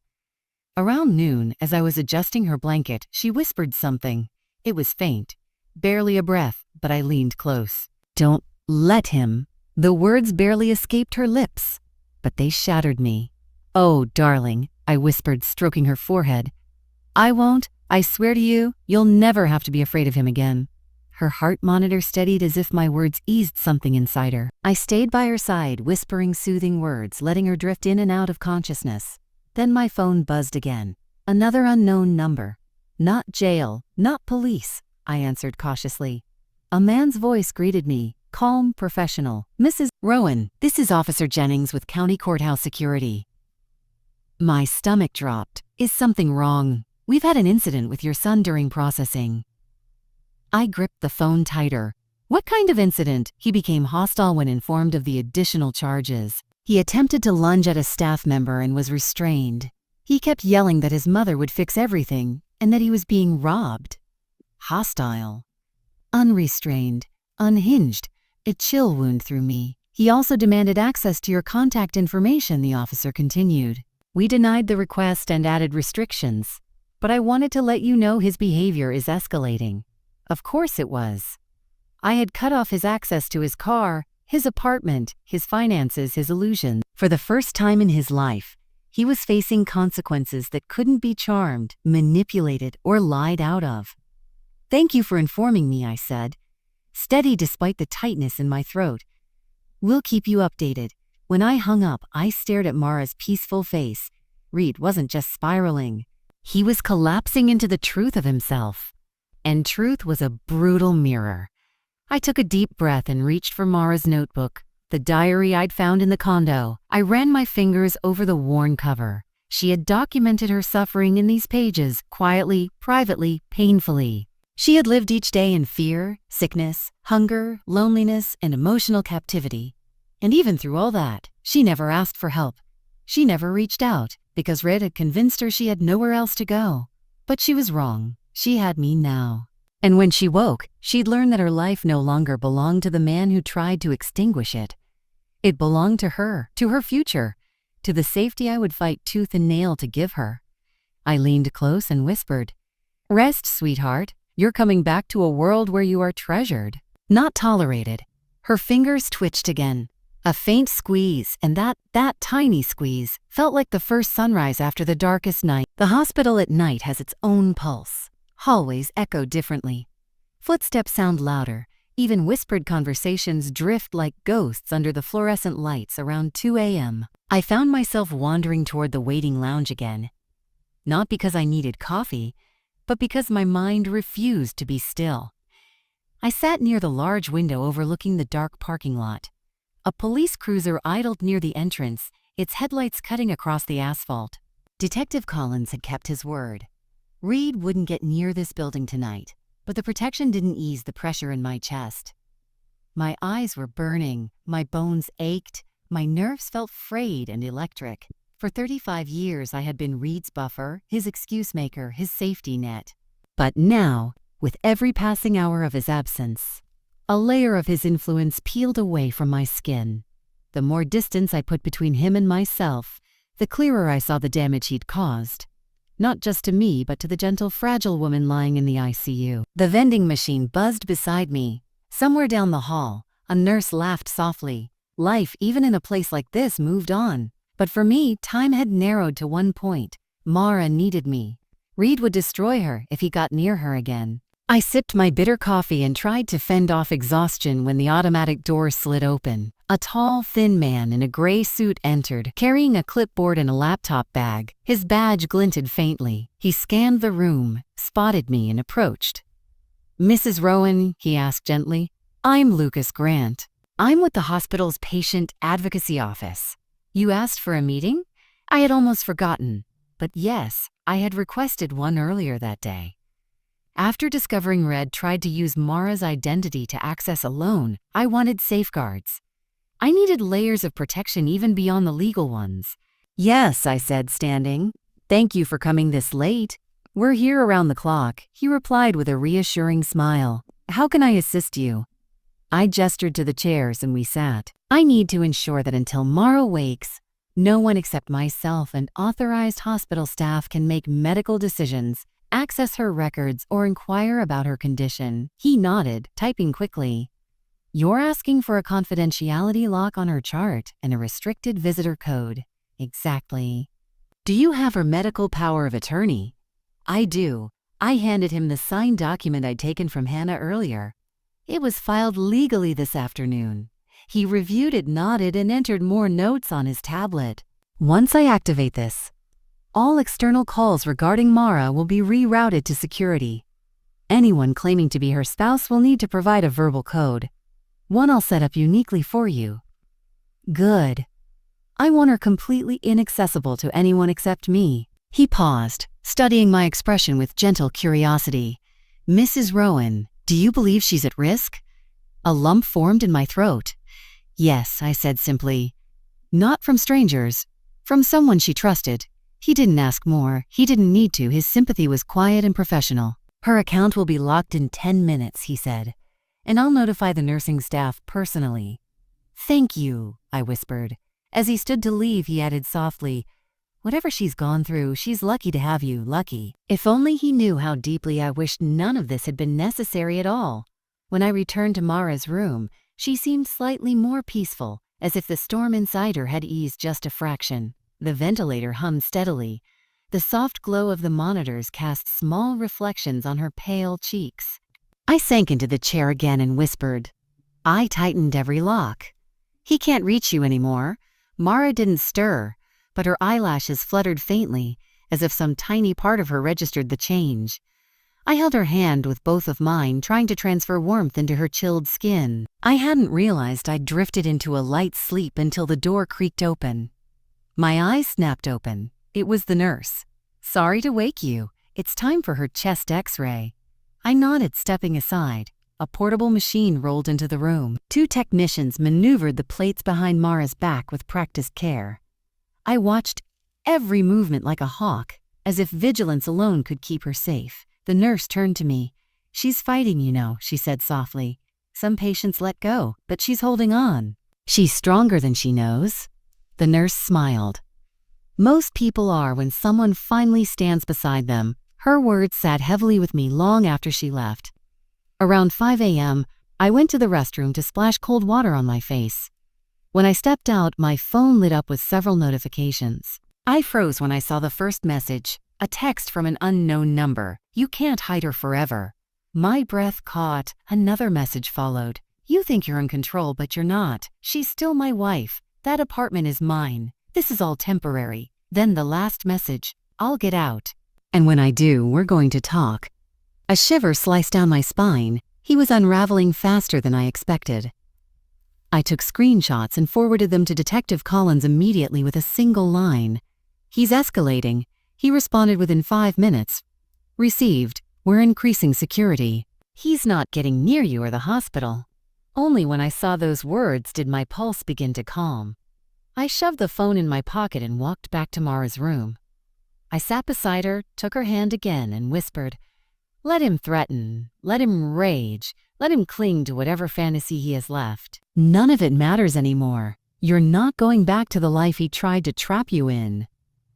Around noon, as I was adjusting her blanket, she whispered something. It was faint, barely a breath, but I leaned close. "Don't let him." The words barely escaped her lips, but they shattered me. "Oh, darling," I whispered, stroking her forehead. "I won't. I swear to you, you'll never have to be afraid of him again." Her heart monitor steadied as if my words eased something inside her. I stayed by her side, whispering soothing words, letting her drift in and out of consciousness. Then my phone buzzed again. Another unknown number. "Not jail, not police," I answered cautiously. A man's voice greeted me, calm, professional. "Mrs. Rowan, this is Officer Jennings with County Courthouse Security." My stomach dropped. "Is something wrong? We've had an incident with your son during processing." I gripped the phone tighter. "What kind of incident?" He became hostile when informed of the additional charges. He attempted to lunge at a staff member and was restrained. He kept yelling that his mother would fix everything and that he was being robbed. Hostile. Unrestrained. Unhinged. A chill wound through me. "He also demanded access to your contact information," the officer continued. "We denied the request and added restrictions, but I wanted to let you know his behavior is escalating." Of course it was. I had cut off his access to his car, his apartment, his finances, his illusions. For the first time in his life, he was facing consequences that couldn't be charmed, manipulated, or lied out of. "Thank you for informing me," I said, steady despite the tightness in my throat. "We'll keep you updated." When I hung up, I stared at Mara's peaceful face. Reed wasn't just spiraling. He was collapsing into the truth of himself. And truth was a brutal mirror. I took a deep breath and reached for Mara's notebook, the diary I'd found in the condo. I ran my fingers over the worn cover. She had documented her suffering in these pages, quietly, privately, painfully. She had lived each day in fear, sickness, hunger, loneliness, and emotional captivity. And even through all that, she never asked for help. She never reached out, because Red had convinced her she had nowhere else to go. But she was wrong. She had me now. And when she woke, she'd learned that her life no longer belonged to the man who tried to extinguish it. It belonged to her future, to the safety I would fight tooth and nail to give her. I leaned close and whispered, "Rest, sweetheart. You're coming back to a world where you are treasured, not tolerated." Her fingers twitched again. A faint squeeze, and that tiny squeeze felt like the first sunrise after the darkest night. The hospital at night has its own pulse. Hallways echo differently. Footsteps sound louder. Even whispered conversations drift like ghosts under the fluorescent lights around 2 a.m. I found myself wandering toward the waiting lounge again. Not because I needed coffee, but because my mind refused to be still. I sat near the large window overlooking the dark parking lot. A police cruiser idled near the entrance, its headlights cutting across the asphalt. Detective Collins had kept his word. Reed wouldn't get near this building tonight, but the protection didn't ease the pressure in my chest. My eyes were burning, my bones ached, my nerves felt frayed and electric. For 35 years I had been Reed's buffer, his excuse maker, his safety net. But now, with every passing hour of his absence, a layer of his influence peeled away from my skin. The more distance I put between him and myself, the clearer I saw the damage he'd caused. Not just to me, but to the gentle, fragile woman lying in the ICU. The vending machine buzzed beside me. Somewhere down the hall, a nurse laughed softly. Life, even in a place like this, moved on. But for me, time had narrowed to one point. Mara needed me. Reed would destroy her if he got near her again. I sipped my bitter coffee and tried to fend off exhaustion when the automatic door slid open. A tall, thin man in a gray suit entered, carrying a clipboard and a laptop bag. His badge glinted faintly. He scanned the room, spotted me, and approached. "Mrs. Rowan," he asked gently. "I'm Lucas Grant. I'm with the hospital's patient advocacy office. You asked for a meeting? I had almost forgotten. But yes, I had requested one earlier that day. After discovering Red tried to use Mara's identity to access a loan, I wanted safeguards. I needed layers of protection even beyond the legal ones. "Yes," I said, standing. "Thank you for coming this late. We're here around the clock," he replied with a reassuring smile. "How can I assist you?" I gestured to the chairs and we sat. I need to ensure that until Mara wakes, no one except myself and authorized hospital staff can make medical decisions, access her records, or inquire about her condition. He nodded, typing quickly. "You're asking for a confidentiality lock on her chart and a restricted visitor code." "Exactly." "Do you have her medical power of attorney?" "I do." I handed him the signed document I'd taken from Hannah earlier. It was filed legally this afternoon. He reviewed it, nodded, and entered more notes on his tablet. "Once I activate this, all external calls regarding Mara will be rerouted to security. Anyone claiming to be her spouse will need to provide a verbal code. One I'll set up uniquely for you." "Good. I want her completely inaccessible to anyone except me." He paused, studying my expression with gentle curiosity. "Mrs. Rowan, do you believe she's at risk?" A lump formed in my throat. "Yes," I said simply. "Not from strangers. From someone she trusted." He didn't ask more. He didn't need to. His sympathy was quiet and professional. "Her account will be locked in 10 minutes, he said. "And I'll notify the nursing staff personally." "Thank you," I whispered. As he stood to leave, he added softly, "Whatever she's gone through, she's lucky to have you, lucky." If only he knew how deeply I wished none of this had been necessary at all. When I returned to Mara's room, she seemed slightly more peaceful, as if the storm inside her had eased just a fraction. The ventilator hummed steadily. The soft glow of the monitors cast small reflections on her pale cheeks. I sank into the chair again and whispered. I tightened every lock. "He can't reach you anymore." Mara didn't stir, but her eyelashes fluttered faintly, as if some tiny part of her registered the change. I held her hand with both of mine, trying to transfer warmth into her chilled skin. I hadn't realized I'd drifted into a light sleep until the door creaked open. My eyes snapped open. It was the nurse. "Sorry to wake you. It's time for her chest x-ray." I nodded, stepping aside. A portable machine rolled into the room. 2 technicians maneuvered the plates behind Mara's back with practiced care. I watched every movement like a hawk, as if vigilance alone could keep her safe. The nurse turned to me. "She's fighting, you know," she said softly. "Some patients let go, but she's holding on. She's stronger than she knows." The nurse smiled. "Most people are when someone finally stands beside them." Her words sat heavily with me long after she left. Around 5 a.m., I went to the restroom to splash cold water on my face. When I stepped out, my phone lit up with several notifications. I froze when I saw the first message, a text from an unknown number. "You can't hide her forever." My breath caught. Another message followed. "You think you're in control, but you're not. She's still my wife. That apartment is mine. This is all temporary." Then the last message, "I'll get out. And when I do, we're going to talk." A shiver sliced down my spine. He was unraveling faster than I expected. I took screenshots and forwarded them to Detective Collins immediately with a single line. "He's escalating." He responded within 5 minutes. "Received. We're increasing security." He's not getting near you or the hospital. Only when I saw those words did my pulse begin to calm. I shoved the phone in my pocket and walked back to Mara's room. I sat beside her, took her hand again, and whispered, "Let him threaten, let him rage, let him cling to whatever fantasy he has left. None of it matters anymore. You're not going back to the life he tried to trap you in."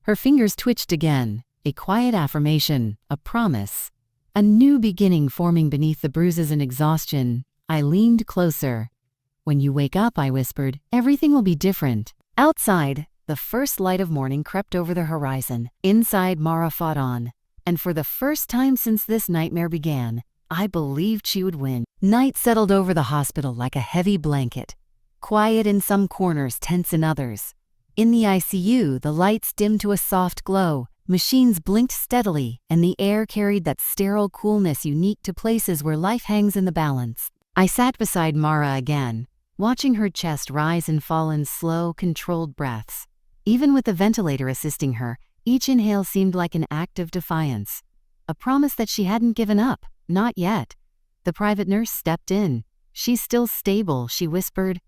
Her fingers twitched again, a quiet affirmation, a promise. A new beginning forming beneath the bruises and exhaustion. I leaned closer. When you wake up, I whispered, everything will be different. Outside, the first light of morning crept over the horizon. Inside, Mara fought on. And for the first time since this nightmare began, I believed she would win. Night settled over the hospital like a heavy blanket. Quiet in some corners, tense in others. In the ICU, the lights dimmed to a soft glow. Machines blinked steadily, and the air carried that sterile coolness unique to places where life hangs in the balance. I sat beside Mara again, watching her chest rise and fall in slow, controlled breaths. Even with the ventilator assisting her, each inhale seemed like an act of defiance. A promise that she hadn't given up, not yet. The private nurse stepped in. She's still stable, she whispered.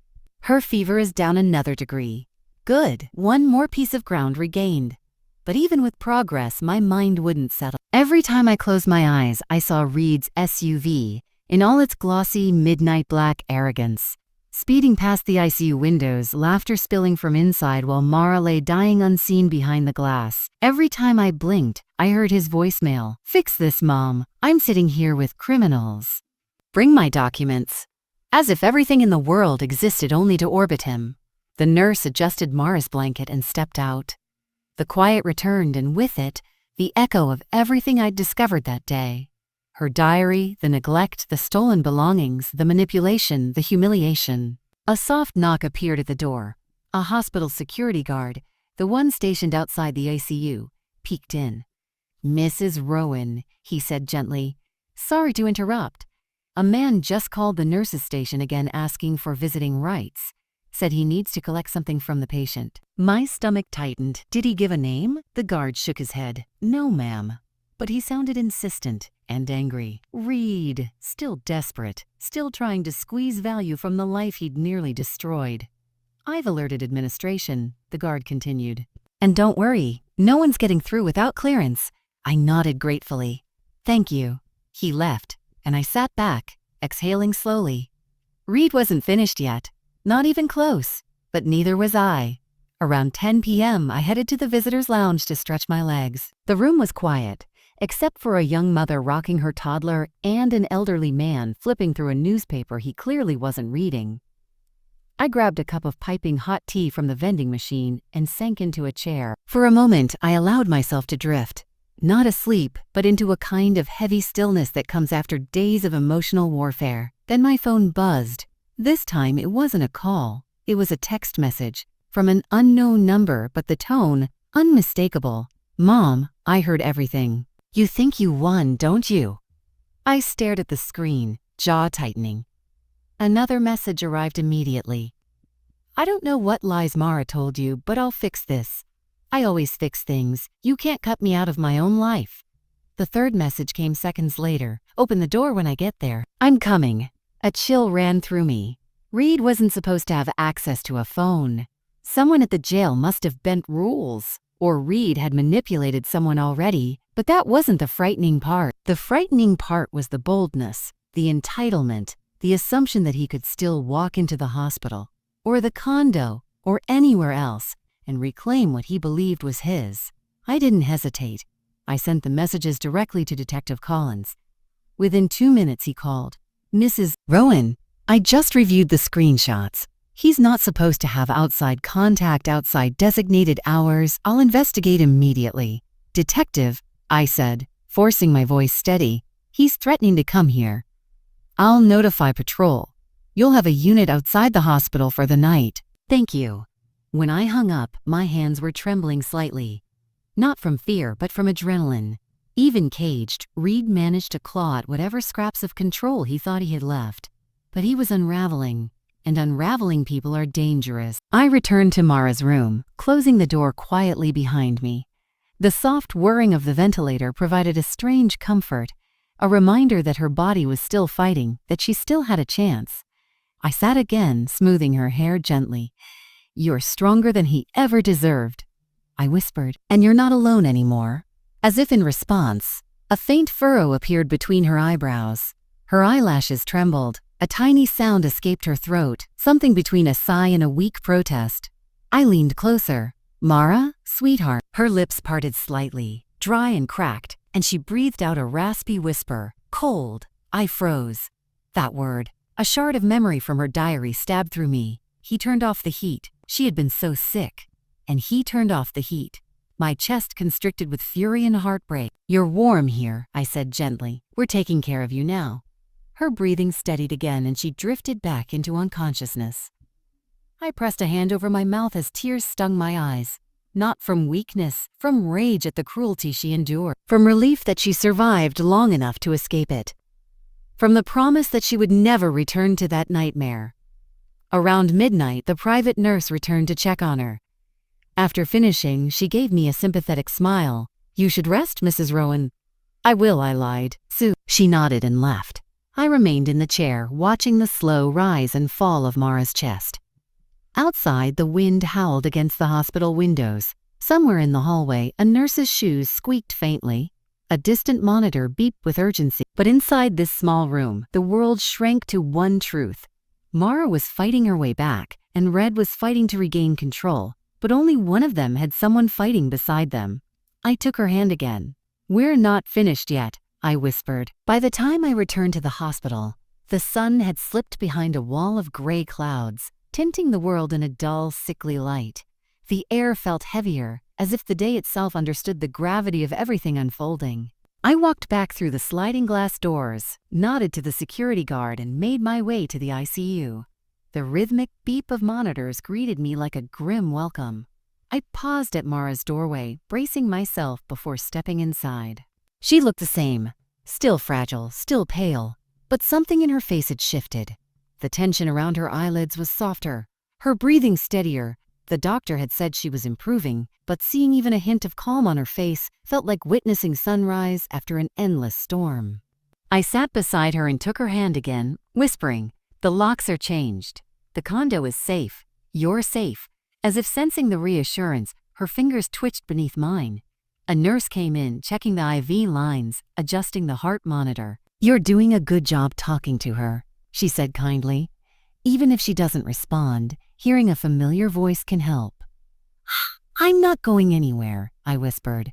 Her fever is down another degree. Good, one more piece of ground regained. But even with progress, my mind wouldn't settle. Every time I closed my eyes, I saw Reed's SUV, in all its glossy, midnight black arrogance. Speeding past the ICU windows, laughter spilling from inside while Mara lay dying unseen behind the glass. Every time I blinked, I heard his voicemail. Fix this, Mom. I'm sitting here with criminals. Bring my documents. As if everything in the world existed only to orbit him. The nurse adjusted Mara's blanket and stepped out. The quiet returned, and with it, the echo of everything I'd discovered that day. Her diary, the neglect, the stolen belongings, the manipulation, the humiliation. A soft knock appeared at the door. A hospital security guard, the one stationed outside the ICU, peeked in. Mrs. Rowan, he said gently. Sorry to interrupt. A man just called the nurse's station again asking for visiting rights. Said he needs to collect something from the patient. My stomach tightened. Did he give a name? The guard shook his head. No, ma'am. But he sounded insistent and angry. Reed, still desperate, still trying to squeeze value from the life he'd nearly destroyed. I've alerted administration, the guard continued. And don't worry, no one's getting through without clearance. I nodded gratefully. Thank you. He left, and I sat back, exhaling slowly. Reed wasn't finished yet. Not even close, but neither was I. Around 10 p.m., I headed to the visitor's lounge to stretch my legs. The room was quiet, except for a young mother rocking her toddler and an elderly man flipping through a newspaper he clearly wasn't reading. I grabbed a cup of piping hot tea from the vending machine and sank into a chair. For a moment, I allowed myself to drift, not asleep, but into a kind of heavy stillness that comes after days of emotional warfare. Then my phone buzzed. This time, it wasn't a call. It was a text message from an unknown number, but the tone, unmistakable. Mom, I heard everything. You think you won, don't you? I stared at the screen, jaw tightening. Another message arrived immediately. I don't know what lies Mara told you, but I'll fix this. I always fix things. You can't cut me out of my own life. The third message came seconds later. Open the door when I get there. I'm coming. A chill ran through me. Reed wasn't supposed to have access to a phone. Someone at the jail must have bent rules. Or Reed had manipulated someone already, but that wasn't the frightening part. The frightening part was the boldness, the entitlement, the assumption that he could still walk into the hospital, or the condo, or anywhere else, and reclaim what he believed was his. I didn't hesitate. I sent the messages directly to Detective Collins. Within 2 minutes he called. Mrs. Rowan, I just reviewed the screenshots. He's not supposed to have outside contact outside designated hours. I'll investigate immediately. Detective, I said, forcing my voice steady. He's threatening to come here. I'll notify patrol. You'll have a unit outside the hospital for the night. Thank you. When I hung up, my hands were trembling slightly. Not from fear, but from adrenaline. Even caged, Reed managed to claw at whatever scraps of control he thought he had left. But he was unraveling, and unraveling people are dangerous. I returned to Mara's room, closing the door quietly behind me. The soft whirring of the ventilator provided a strange comfort, a reminder that her body was still fighting, that she still had a chance. I sat again, smoothing her hair gently. You're stronger than he ever deserved, I whispered, and you're not alone anymore. As if in response, a faint furrow appeared between her eyebrows. Her eyelashes trembled. A tiny sound escaped her throat, something between a sigh and a weak protest. I leaned closer. Mara, sweetheart. Her lips parted slightly, dry and cracked, and she breathed out a raspy whisper. Cold. I froze. That word. A shard of memory from her diary stabbed through me. He turned off the heat. She had been so sick. And he turned off the heat. My chest constricted with fury and heartbreak. "You're warm here," I said gently. "We're taking care of you now." Her breathing steadied again and she drifted back into unconsciousness. I pressed a hand over my mouth as tears stung my eyes. Not from weakness, from rage at the cruelty she endured, from relief that she survived long enough to escape it, from the promise that she would never return to that nightmare. Around midnight, the private nurse returned to check on her. After finishing, she gave me a sympathetic smile. "You should rest, Mrs. Rowan." "I will," I lied. "Soon." She nodded and left. I remained in the chair, watching the slow rise and fall of Mara's chest. Outside, the wind howled against the hospital windows. Somewhere in the hallway, a nurse's shoes squeaked faintly. A distant monitor beeped with urgency. But inside this small room, the world shrank to one truth. Mara was fighting her way back, and Red was fighting to regain control, but only one of them had someone fighting beside them. I took her hand again. "We're not finished yet," I whispered. By the time I returned to the hospital, the sun had slipped behind a wall of gray clouds, tinting the world in a dull, sickly light. The air felt heavier, as if the day itself understood the gravity of everything unfolding. I walked back through the sliding glass doors, nodded to the security guard, and made my way to the ICU. The rhythmic beep of monitors greeted me like a grim welcome. I paused at Mara's doorway, bracing myself before stepping inside. She looked the same, still fragile, still pale, but something in her face had shifted. The tension around her eyelids was softer, her breathing steadier. The doctor had said she was improving, but seeing even a hint of calm on her face felt like witnessing sunrise after an endless storm. I sat beside her and took her hand again, whispering, "The locks are changed. The condo is safe. You're safe." As if sensing the reassurance, her fingers twitched beneath mine. A nurse came in, checking the IV lines, adjusting the heart monitor. "You're doing a good job talking to her," she said kindly. "Even if she doesn't respond, hearing a familiar voice can help." "I'm not going anywhere," I whispered.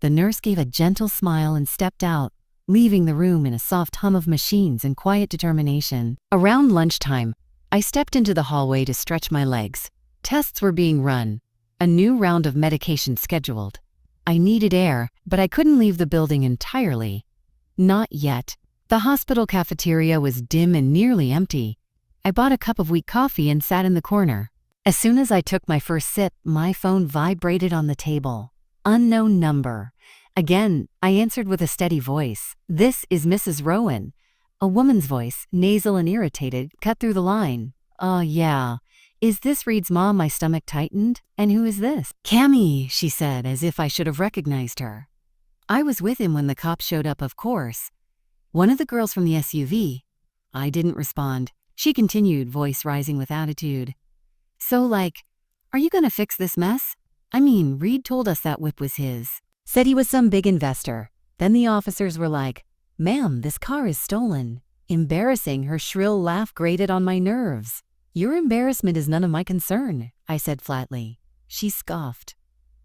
The nurse gave a gentle smile and stepped out, leaving the room in a soft hum of machines and quiet determination. Around lunchtime, I stepped into the hallway to stretch my legs. Tests were being run, a new round of medication scheduled. I needed air, but I couldn't leave the building entirely. Not yet. The hospital cafeteria was dim and nearly empty. I bought a cup of weak coffee and sat in the corner. As soon as I took my first sip, my phone vibrated on the table. Unknown number. Again, I answered with a steady voice. "This is Mrs. Rowan." A woman's voice, nasal and irritated, cut through the line. Yeah. Is this Reed's mom?" My stomach tightened. "And who is this?" "Cammy," she said, as if I should have recognized her. "I was with him when the cops showed up, of course. One of the girls from the SUV." I didn't respond. She continued, voice rising with attitude. "So, are you gonna fix this mess? I mean, Reed told us that whip was his. Said he was some big investor. Then the officers were like, 'Ma'am, this car is stolen.' Embarrassing, her shrill laugh grated on my nerves. 'Your embarrassment is none of my concern,' I said flatly. She scoffed.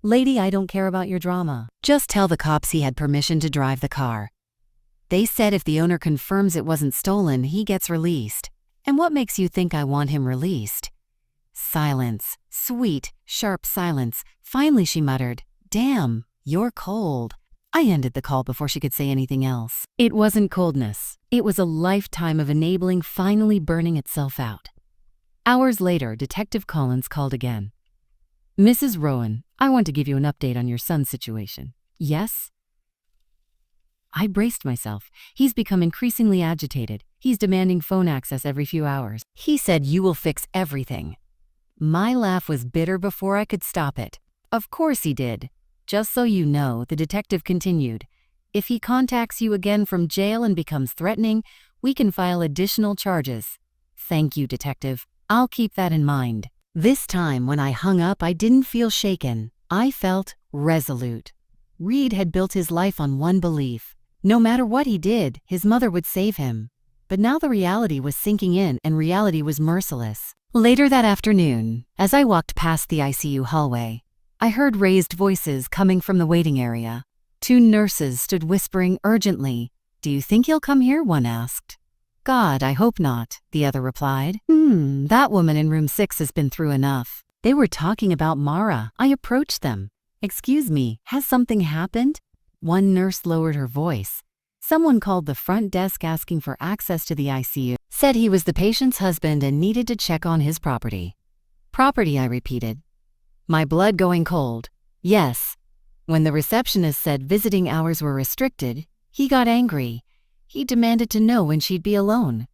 'Lady, I don't care about your drama. Just tell the cops he had permission to drive the car. They said if the owner confirms it wasn't stolen, he gets released. And what makes you think I want him released?' Silence. Sweet, sharp silence. Finally she muttered, 'Damn, you're cold.' I ended the call before she could say anything else. It wasn't coldness. It was a lifetime of enabling finally burning itself out. Hours later, Detective Collins called again. "Mrs. Rowan, I want to give you an update on your son's situation." "Yes?" I braced myself. "He's become increasingly agitated. He's demanding phone access every few hours. He said you will fix everything." My laugh was bitter before I could stop it. "Of course he did. Just so you know," the detective continued, "if he contacts you again from jail and becomes threatening, we can file additional charges." "Thank you, Detective. I'll keep that in mind." This time, when I hung up, I didn't feel shaken. I felt resolute. Reed had built his life on one belief. No matter what he did, his mother would save him. But now the reality was sinking in, and reality was merciless. Later that afternoon, as I walked past the ICU hallway, I heard raised voices coming from the waiting area. Two nurses stood whispering urgently. "Do you think he'll come here?" one asked. God, I hope not, the other replied. That woman in room 6 has been through enough. They were talking about Mara. I approached them. Excuse me, has something happened? One nurse lowered her voice. Someone called the front desk asking for access to the ICU. Said he was the patient's husband and needed to check on his property. Property, I repeated. My blood going cold. Yes. When the receptionist said visiting hours were restricted, he got angry. He demanded to know when she'd be alone.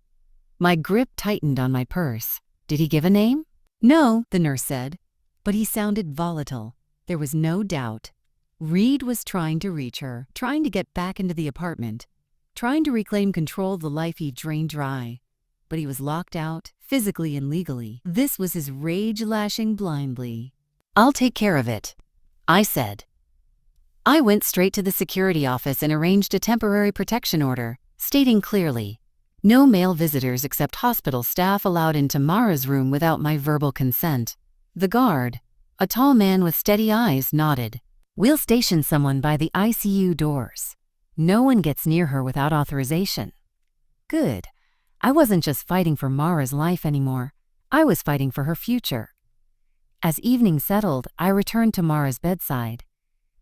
My grip tightened on my purse. Did he give a name? No, the nurse said. But he sounded volatile. There was no doubt. Reed was trying to reach her, trying to get back into the apartment, trying to reclaim control of the life he drained dry. But he was locked out, physically and legally. This was his rage lashing blindly. I'll take care of it, I said. I went straight to the security office and arranged a temporary protection order, stating clearly, no male visitors except hospital staff allowed into Mara's room without my verbal consent. The guard, a tall man with steady eyes, nodded. We'll station someone by the ICU doors. No one gets near her without authorization. Good. I wasn't just fighting for Mara's life anymore. I was fighting for her future. As evening settled, I returned to Mara's bedside.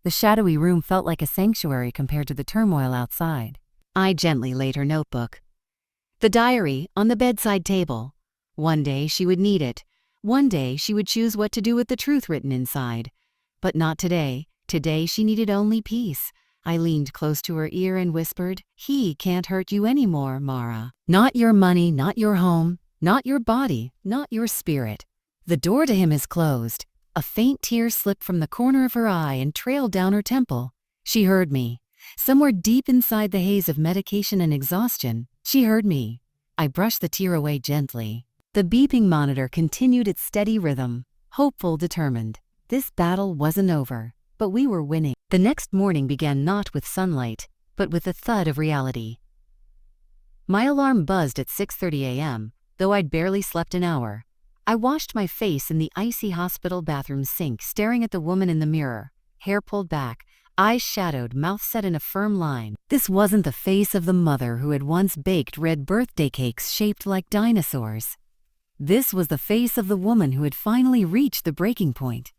The shadowy room felt like a sanctuary compared to the turmoil outside. I gently laid her notebook. The diary on the bedside table. One day she would need it. One day she would choose what to do with the truth written inside. But not today. Today she needed only peace. I leaned close to her ear and whispered, he can't hurt you anymore, Mara. Not your money, not your home, not your body, not your spirit. The door to him is closed. A faint tear slipped from the corner of her eye and trailed down her temple. She heard me. Somewhere deep inside the haze of medication and exhaustion, she heard me. I brushed the tear away gently. The beeping monitor continued its steady rhythm, hopeful, determined. This battle wasn't over, but we were winning. The next morning began not with sunlight, but with the thud of reality. My alarm buzzed at 6:30 a.m., though I'd barely slept an hour. I washed my face in the icy hospital bathroom sink, staring at the woman in the mirror, hair pulled back, eyes shadowed, mouth set in a firm line. This wasn't the face of the mother who had once baked red birthday cakes shaped like dinosaurs. This was the face of the woman who had finally reached the breaking point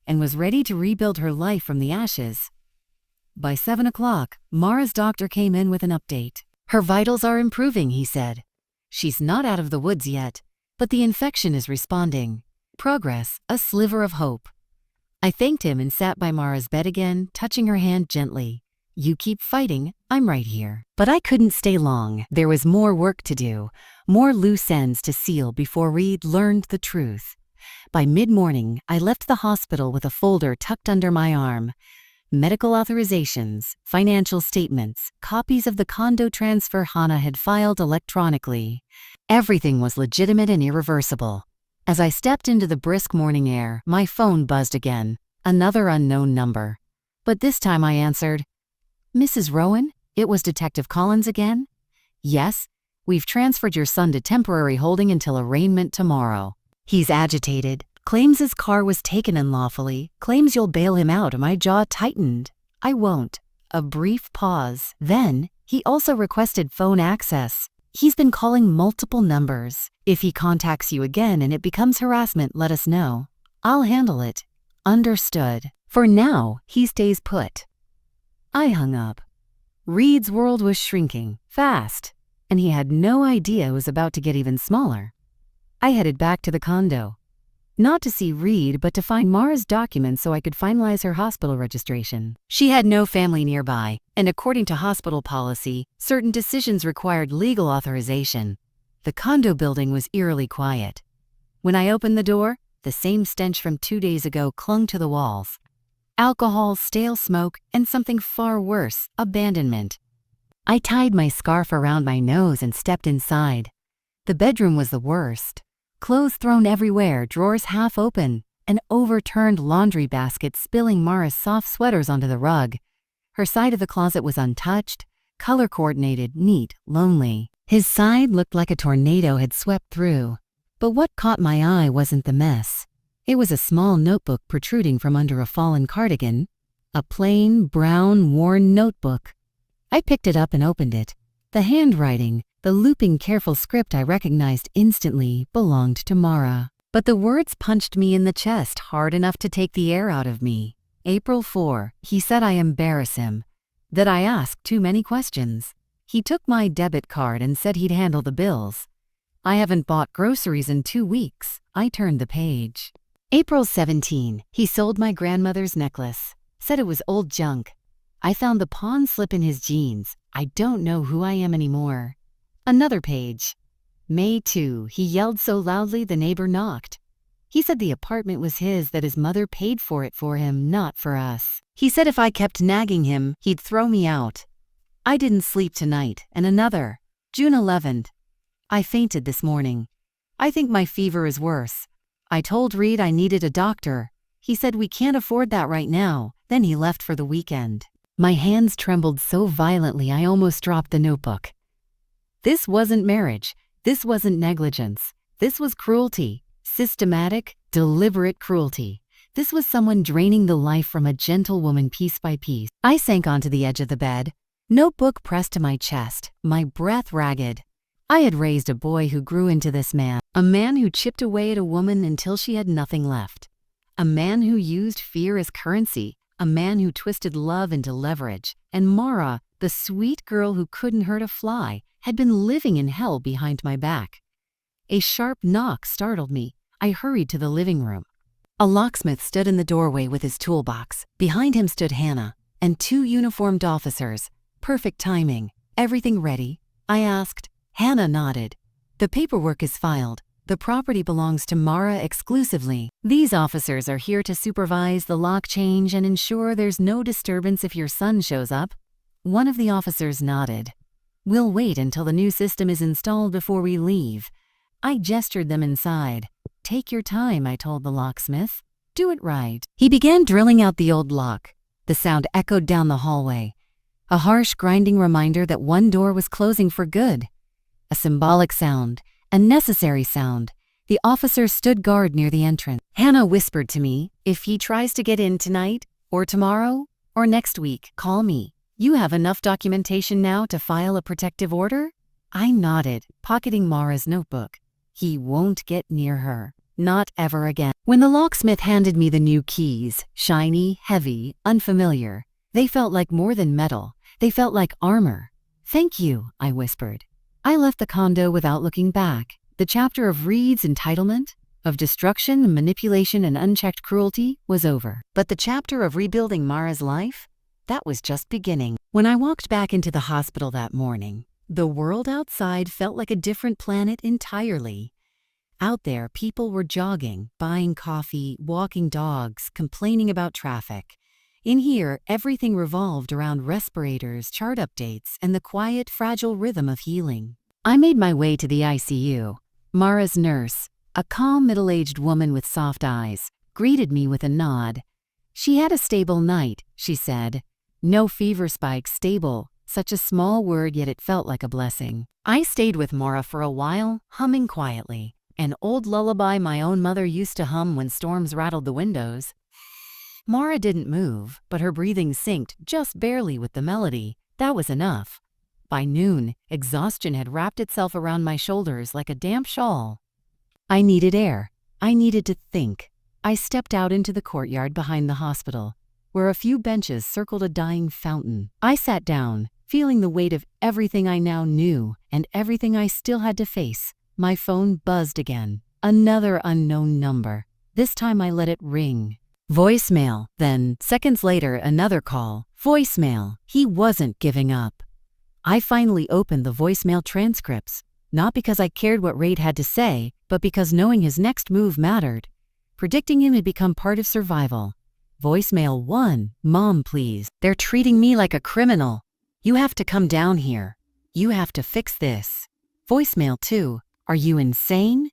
and was ready to rebuild her life from the ashes. By 7 o'clock, Mara's doctor came in with an update. Her vitals are improving, he said. She's not out of the woods yet, but the infection is responding. Progress, a sliver of hope. I thanked him and sat by Mara's bed again, touching her hand gently. You keep fighting, I'm right here. But I couldn't stay long. There was more work to do, more loose ends to seal before Reed learned the truth. By mid-morning, I left the hospital with a folder tucked under my arm. Medical authorizations, financial statements, copies of the condo transfer Hannah had filed electronically. Everything was legitimate and irreversible. As I stepped into the brisk morning air, my phone buzzed again. Another unknown number. But this time I answered. Mrs. Rowan, it was Detective Collins again? Yes, we've transferred your son to temporary holding until arraignment tomorrow. He's agitated, claims his car was taken unlawfully, claims you'll bail him out. My jaw tightened. I won't. A brief pause. Then, he also requested phone access. He's been calling multiple numbers. If he contacts you again and it becomes harassment, let us know. I'll handle it. Understood. For now, he stays put. I hung up. Reed's world was shrinking, fast, and he had no idea it was about to get even smaller. I headed back to the condo. Not to see Reed, but to find Mara's documents so I could finalize her hospital registration. She had no family nearby, and according to hospital policy, certain decisions required legal authorization. The condo building was eerily quiet. When I opened the door, the same stench from 2 days ago clung to the walls. Alcohol, stale smoke, and something far worse, abandonment. I tied my scarf around my nose and stepped inside. The bedroom was the worst. Clothes thrown everywhere, drawers half open, an overturned laundry basket spilling Mara's soft sweaters onto the rug. Her side of the closet was untouched, color-coordinated, neat, lonely. His side looked like a tornado had swept through. But what caught my eye wasn't the mess. It was a small notebook protruding from under a fallen cardigan. A plain, brown, worn notebook. I picked it up and opened it. The handwriting, The looping, careful script I recognized instantly belonged to Mara. But the words punched me in the chest hard enough to take the air out of me. April 4, he said I embarrass him, that I asked too many questions. He took my debit card and said he'd handle the bills. I haven't bought groceries in 2 weeks. I turned the page. April 17, he sold my grandmother's necklace, said it was old junk. I found the pawn slip in his jeans. I don't know who I am anymore. Another page. May 2, he yelled so loudly the neighbor knocked. He said the apartment was his, that his mother paid for it for him, not for us. He said if I kept nagging him, he'd throw me out. I didn't sleep tonight. And another. June 11th. I fainted this morning. I think my fever is worse. I told Reed I needed a doctor. He said we can't afford that right now. Then he left for the weekend. My hands trembled so violently I almost dropped the notebook. This wasn't marriage. This wasn't negligence. This was cruelty. Systematic, deliberate cruelty. This was someone draining the life from a gentle woman piece by piece. I sank onto the edge of the bed, notebook pressed to my chest, my breath ragged. I had raised a boy who grew into this man, a man who chipped away at a woman until she had nothing left, a man who used fear as currency, a man who twisted love into leverage, and Mara, the sweet girl who couldn't hurt a fly, had been living in hell behind my back. A sharp knock startled me. I hurried to the living room. A locksmith stood in the doorway with his toolbox. Behind him stood Hannah and 2 uniformed officers. Perfect timing. Everything ready? I asked. Hannah nodded. The paperwork is filed. The property belongs to Mara exclusively. These officers are here to supervise the lock change and ensure there's no disturbance if your son shows up. One of the officers nodded. We'll wait until the new system is installed before we leave. I gestured them inside. Take your time, I told the locksmith. Do it right. He began drilling out the old lock. The sound echoed down the hallway. A harsh, grinding reminder that one door was closing for good. A symbolic sound, a necessary sound. The officer stood guard near the entrance. Hannah whispered to me, if he tries to get in tonight, or tomorrow, or next week, call me. You have enough documentation now to file a protective order? I nodded, pocketing Mara's notebook. He won't get near her. Not ever again. When the locksmith handed me the new keys, shiny, heavy, unfamiliar, they felt like more than metal. They felt like armor. Thank you, I whispered. I left the condo without looking back. The chapter of Reed's entitlement, of destruction, manipulation, and unchecked cruelty was over. But the chapter of rebuilding Mara's life? That was just beginning. When I walked back into the hospital that morning, the world outside felt like a different planet entirely. Out there, people were jogging, buying coffee, walking dogs, complaining about traffic. In here, everything revolved around respirators, chart updates, and the quiet, fragile rhythm of healing. I made my way to the ICU. Mara's nurse, a calm middle-aged woman with soft eyes, greeted me with a nod. She had a stable night, she said. No fever spikes, stable. Such a small word, yet it felt like a blessing. I stayed with Mara for a while, humming quietly. An old lullaby my own mother used to hum when storms rattled the windows. Mara didn't move, but her breathing synced just barely with the melody. That was enough. By noon, exhaustion had wrapped itself around my shoulders like a damp shawl. I needed air. I needed to think. I stepped out into the courtyard behind the hospital, where a few benches circled a dying fountain. I sat down, feeling the weight of everything I now knew and everything I still had to face. My phone buzzed again. Another unknown number. This time I let it ring. Voicemail. Then, seconds later, another call. Voicemail. He wasn't giving up. I finally opened the voicemail transcripts, not because I cared what Reid had to say, but because knowing his next move mattered. Predicting him had become part of survival. Voicemail 1. Mom, please. They're treating me like a criminal. You have to come down here. You have to fix this. Voicemail 2. Are you insane?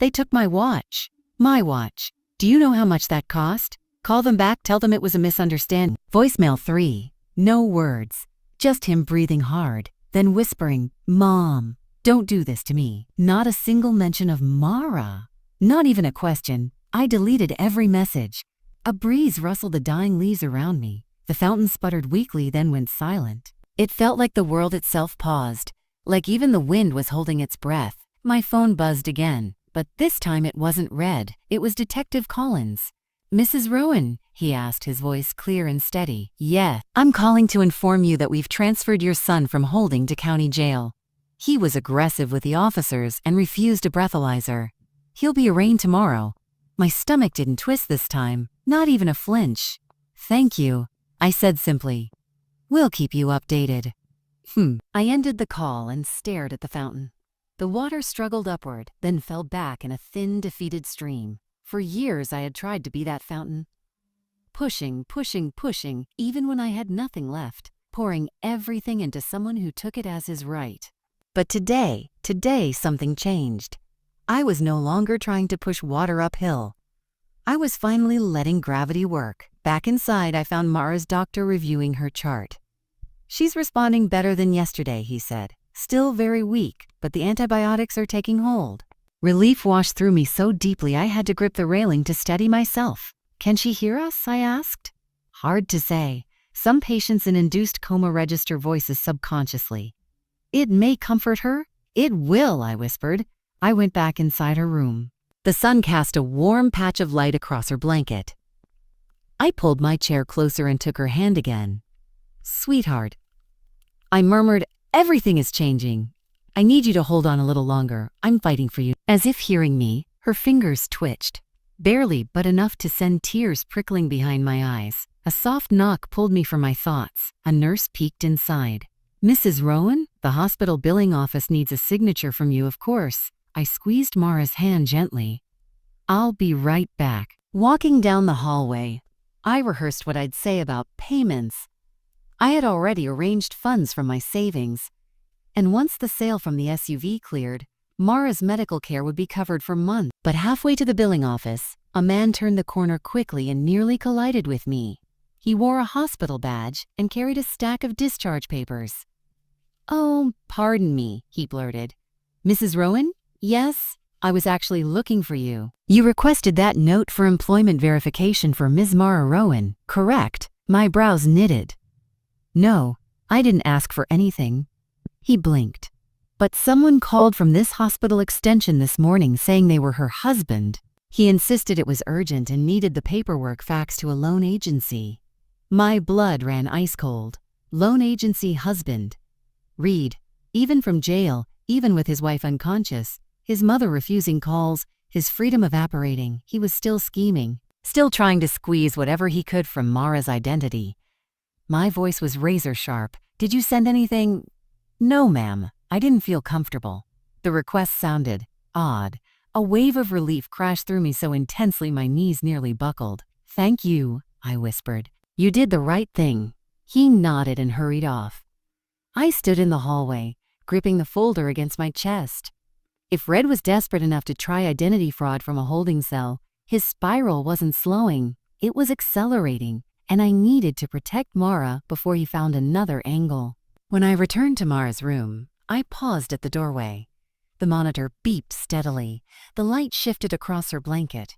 They took my watch. My watch. Do you know how much that cost? Call them back, tell them it was a misunderstanding. Voicemail 3. No words. Just him breathing hard, then whispering, Mom, don't do this to me. Not a single mention of Mara. Not even a question. I deleted every message. A breeze rustled the dying leaves around me. The fountain sputtered weakly, then went silent. It felt like the world itself paused, Like even the wind was holding its breath. My phone buzzed again, but this time it wasn't Red. It was Detective Collins. "Mrs. Rowan?" he asked, his voice clear and steady. "Yeah, I'm calling to inform you that we've transferred your son from holding to county jail. He was aggressive with the officers and refused a breathalyzer. He'll be arraigned tomorrow." My stomach didn't twist this time, not even a flinch. "Thank you," I said simply. "We'll keep you updated." I ended the call and stared at the fountain. The water struggled upward, then fell back in a thin, defeated stream. For years I had tried to be that fountain. Pushing, pushing, pushing, even when I had nothing left, pouring everything into someone who took it as his right. But today something changed. I was no longer trying to push water uphill. I was finally letting gravity work. Back inside, I found Mara's doctor reviewing her chart. "She's responding better than yesterday," he said. "Still very weak, but the antibiotics are taking hold." Relief washed through me so deeply I had to grip the railing to steady myself. "Can she hear us?" I asked. Hard to say. Some patients in induced coma register voices subconsciously. "It may comfort her." "It will," I whispered. I went back inside her room. The sun cast a warm patch of light across her blanket. I pulled my chair closer and took her hand again. "Sweetheart," I murmured, "everything is changing. I need you to hold on a little longer. I'm fighting for you." As if hearing me, her fingers twitched. Barely, but enough to send tears prickling behind my eyes. A soft knock pulled me from my thoughts. A nurse peeked inside. "Mrs. Rowan, the hospital billing office needs a signature from you, of course." I squeezed Mara's hand gently. "I'll be right back." Walking down the hallway, I rehearsed what I'd say about payments. I had already arranged funds from my savings, and once the sale from the SUV cleared, Mara's medical care would be covered for months. But halfway to the billing office, a man turned the corner quickly and nearly collided with me. He wore a hospital badge and carried a stack of discharge papers. "Oh, pardon me," he blurted. "Mrs. Rowan? Yes, I was actually looking for you. You requested that note for employment verification for Ms. Mara Rowan, correct?" My brows knitted. "No, I didn't ask for anything." He blinked. "But someone called from this hospital extension this morning saying they were her husband." He insisted it was urgent and needed the paperwork faxed to a loan agency. My blood ran ice cold. Loan agency husband. Reed, even from jail, even with his wife unconscious, his mother refusing calls, his freedom evaporating, he was still scheming, still trying to squeeze whatever he could from Mara's identity. My voice was razor sharp. "Did you send anything?" "No, ma'am. I didn't feel comfortable." The request sounded odd. A wave of relief crashed through me so intensely my knees nearly buckled. "Thank you," I whispered. "You did the right thing." He nodded and hurried off. I stood in the hallway, gripping the folder against my chest. If Red was desperate enough to try identity fraud from a holding cell, his spiral wasn't slowing, it was accelerating, and I needed to protect Mara before he found another angle. When I returned to Mara's room, I paused at the doorway. The monitor beeped steadily. The light shifted across her blanket.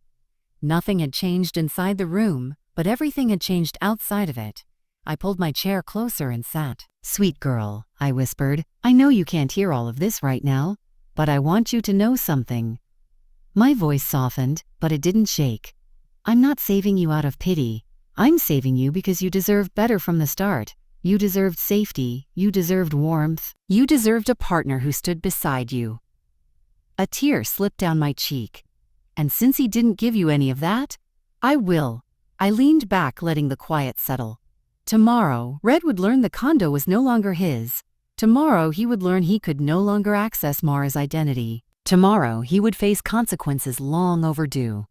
Nothing had changed inside the room, but everything had changed outside of it. I pulled my chair closer and sat. "Sweet girl," I whispered, "I know you can't hear all of this right now, but I want you to know something." My voice softened, but it didn't shake. "I'm not saving you out of pity. I'm saving you because you deserved better from the start. You deserved safety, you deserved warmth, you deserved a partner who stood beside you." A tear slipped down my cheek. "And since he didn't give you any of that, I will." I leaned back, letting the quiet settle. Tomorrow, Red would learn the condo was no longer his. Tomorrow, he would learn he could no longer access Mara's identity. Tomorrow, he would face consequences long overdue.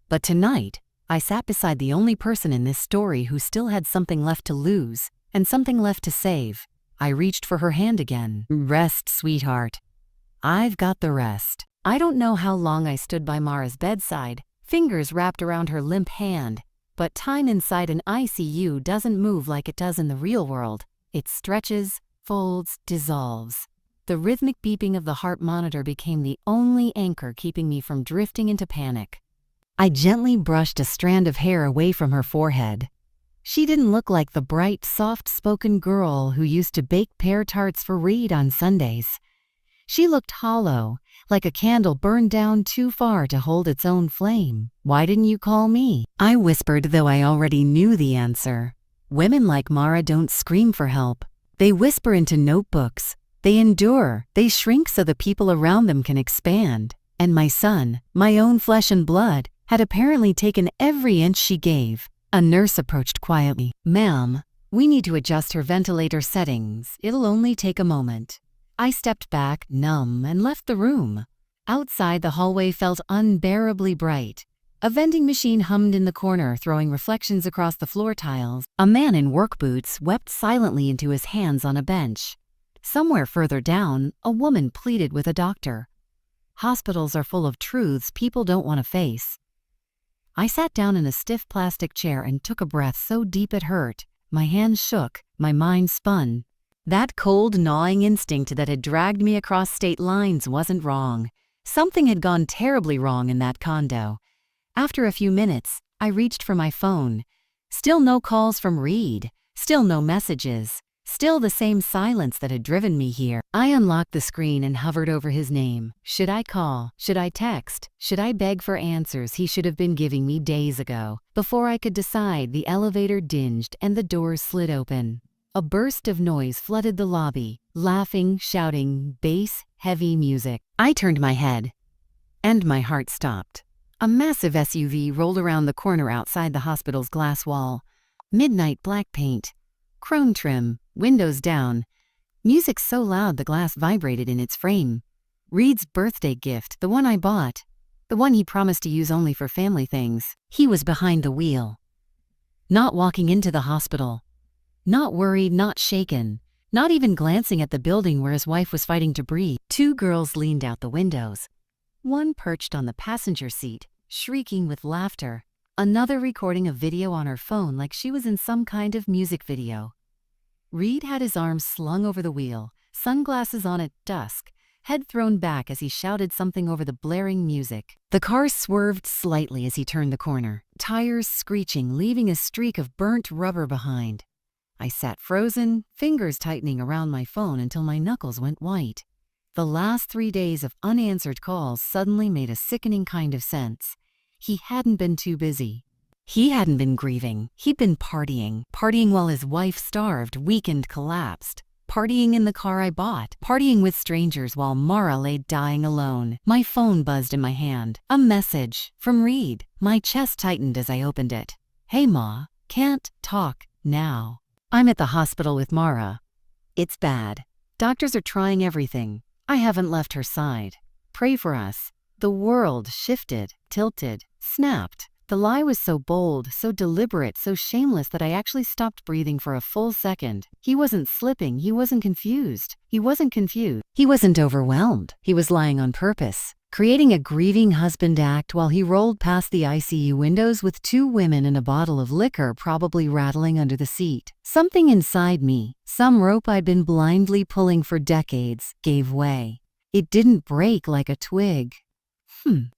But tonight, I sat beside the only person in this story who still had something left to lose and something left to save. I reached for her hand again. "Rest, sweetheart. I've got the rest." I don't know how long I stood by Mara's bedside, fingers wrapped around her limp hand, but time inside an ICU doesn't move like it does in the real world. It stretches, folds, dissolves. The rhythmic beeping of the heart monitor became the only anchor keeping me from drifting into panic. I gently brushed a strand of hair away from her forehead. She didn't look like the bright, soft-spoken girl who used to bake pear tarts for Reed on Sundays. She looked hollow, like a candle burned down too far to hold its own flame. "Why didn't you call me?" I whispered, though I already knew the answer. Women like Mara don't scream for help. They whisper into notebooks. They endure. They shrink so the people around them can expand. And my son, my own flesh and blood, had apparently taken every inch she gave. A nurse approached quietly. "Ma'am, we need to adjust her ventilator settings. It'll only take a moment." I stepped back, numb, and left the room. Outside, the hallway felt unbearably bright. A vending machine hummed in the corner, throwing reflections across the floor tiles. A man in work boots wept silently into his hands on a bench. Somewhere further down, a woman pleaded with a doctor. Hospitals are full of truths people don't want to face. I sat down in a stiff plastic chair and took a breath so deep it hurt. My hands shook, my mind spun. That cold, gnawing instinct that had dragged me across state lines wasn't wrong. Something had gone terribly wrong in that condo. After a few minutes, I reached for my phone. Still no calls from Reed. Still no messages. Still the same silence that had driven me here. I unlocked the screen and hovered over his name. Should I call? Should I text? Should I beg for answers he should have been giving me days ago? Before I could decide, the elevator dinged and the doors slid open. A burst of noise flooded the lobby. Laughing, shouting, bass, heavy music. I turned my head, and my heart stopped. A massive SUV rolled around the corner outside the hospital's glass wall. Midnight black paint. Chrome trim, windows down. Music so loud the glass vibrated in its frame. Reed's birthday gift, the one I bought. The one he promised to use only for family things. He was behind the wheel. Not walking into the hospital. Not worried, not shaken. Not even glancing at the building where his wife was fighting to breathe. Two girls leaned out the windows. One perched on the passenger seat, shrieking with laughter. Another recording a video on her phone like she was in some kind of music video. Reed had his arms slung over the wheel, sunglasses on at dusk, head thrown back as he shouted something over the blaring music. The car swerved slightly as he turned the corner, tires screeching, leaving a streak of burnt rubber behind. I sat frozen, fingers tightening around my phone until my knuckles went white. The last 3 days of unanswered calls suddenly made a sickening kind of sense. He hadn't been too busy. He hadn't been grieving. He'd been partying while his wife starved, weakened, collapsed. Partying in the car I bought. Partying with strangers while Mara lay dying alone. My phone buzzed in my hand. A message from Reed. My chest tightened as I opened it. "Hey, Ma. Can't talk now. I'm at the hospital with Mara. It's bad. Doctors are trying everything. I haven't left her side. Pray for us." The world shifted, tilted, snapped. The lie was so bold, so deliberate, so shameless that I actually stopped breathing for a full second. He wasn't slipping. He wasn't confused. He wasn't overwhelmed. He was lying on purpose, creating a grieving husband act while he rolled past the ICU windows with 2 women and a bottle of liquor probably rattling under the seat. Something inside me, some rope I'd been blindly pulling for decades, gave way. It didn't break like a twig.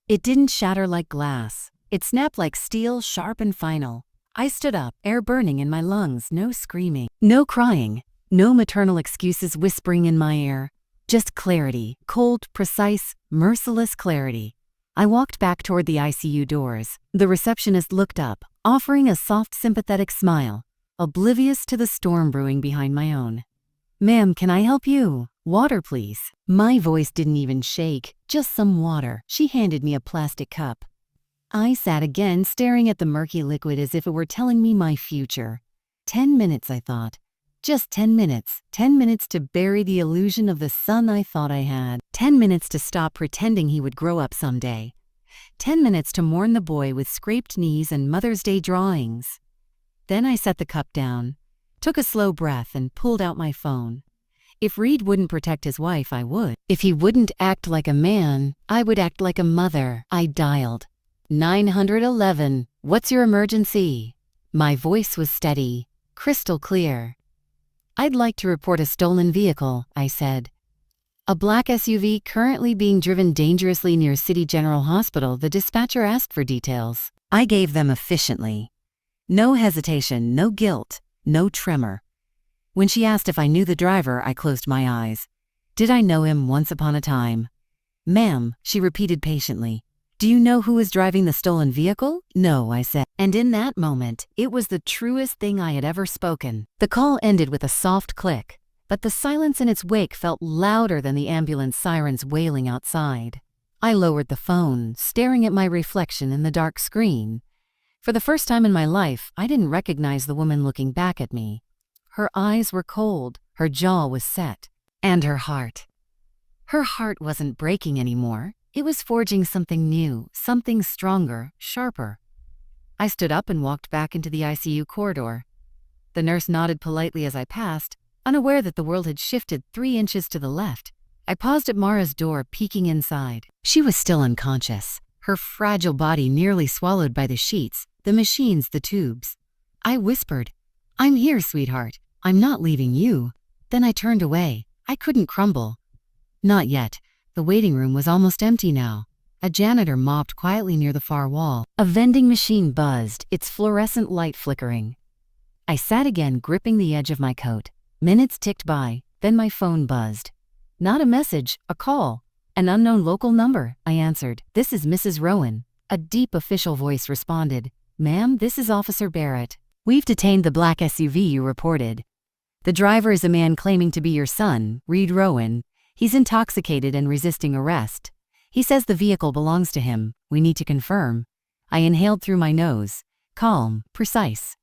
It didn't shatter like glass. It snapped like steel, sharp and final. I stood up, air burning in my lungs, no screaming, no crying, no maternal excuses whispering in my ear. Just clarity, cold, precise, merciless clarity. I walked back toward the ICU doors. The receptionist looked up, offering a soft, sympathetic smile, oblivious to the storm brewing behind my own. "Ma'am, can I help you? Water, please." My voice didn't even shake, just some water. She handed me a plastic cup. I sat again, staring at the murky liquid as if it were telling me my future. 10 minutes, I thought. Just 10 minutes. 10 minutes to bury the illusion of the son I thought I had. 10 minutes to stop pretending he would grow up someday. 10 minutes to mourn the boy with scraped knees and Mother's Day drawings. Then I set the cup down, took a slow breath, and pulled out my phone. If Reed wouldn't protect his wife, I would. If he wouldn't act like a man, I would act like a mother. I dialed. 911, what's your emergency? My voice was steady, crystal clear. "I'd like to report a stolen vehicle," I said. "A black SUV currently being driven dangerously near City General Hospital." The dispatcher asked for details. I gave them efficiently. No hesitation, no guilt, no tremor. When she asked if I knew the driver, I closed my eyes. Did I know him once upon a time? Ma'am, she repeated patiently. Do you know who was driving the stolen vehicle? No, I said. And in that moment, it was the truest thing I had ever spoken. The call ended with a soft click, but the silence in its wake felt louder than the ambulance sirens wailing outside. I lowered the phone, staring at my reflection in the dark screen. For the first time in my life, I didn't recognize the woman looking back at me. Her eyes were cold, her jaw was set, and her heart. Her heart wasn't breaking anymore. It was forging something new, something stronger, sharper. I stood up and walked back into the ICU corridor. The nurse nodded politely as I passed, unaware that the world had shifted 3 inches to the left. I paused at Mara's door, peeking inside. She was still unconscious, her fragile body nearly swallowed by the sheets, the machines, the tubes. I whispered, "I'm here, sweetheart. I'm not leaving you." Then I turned away. I couldn't crumble. Not yet. The waiting room was almost empty now. A janitor mopped quietly near the far wall. A vending machine buzzed, its fluorescent light flickering. I sat again, gripping the edge of my coat. Minutes ticked by, then my phone buzzed. Not a message, a call. An unknown local number, I answered. "This is Mrs. Rowan." A deep official voice responded. "Ma'am, this is Officer Barrett. We've detained the black SUV you reported. The driver is a man claiming to be your son, Reed Rowan. He's intoxicated and resisting arrest. He says the vehicle belongs to him. We need to confirm." I inhaled through my nose. Calm, precise.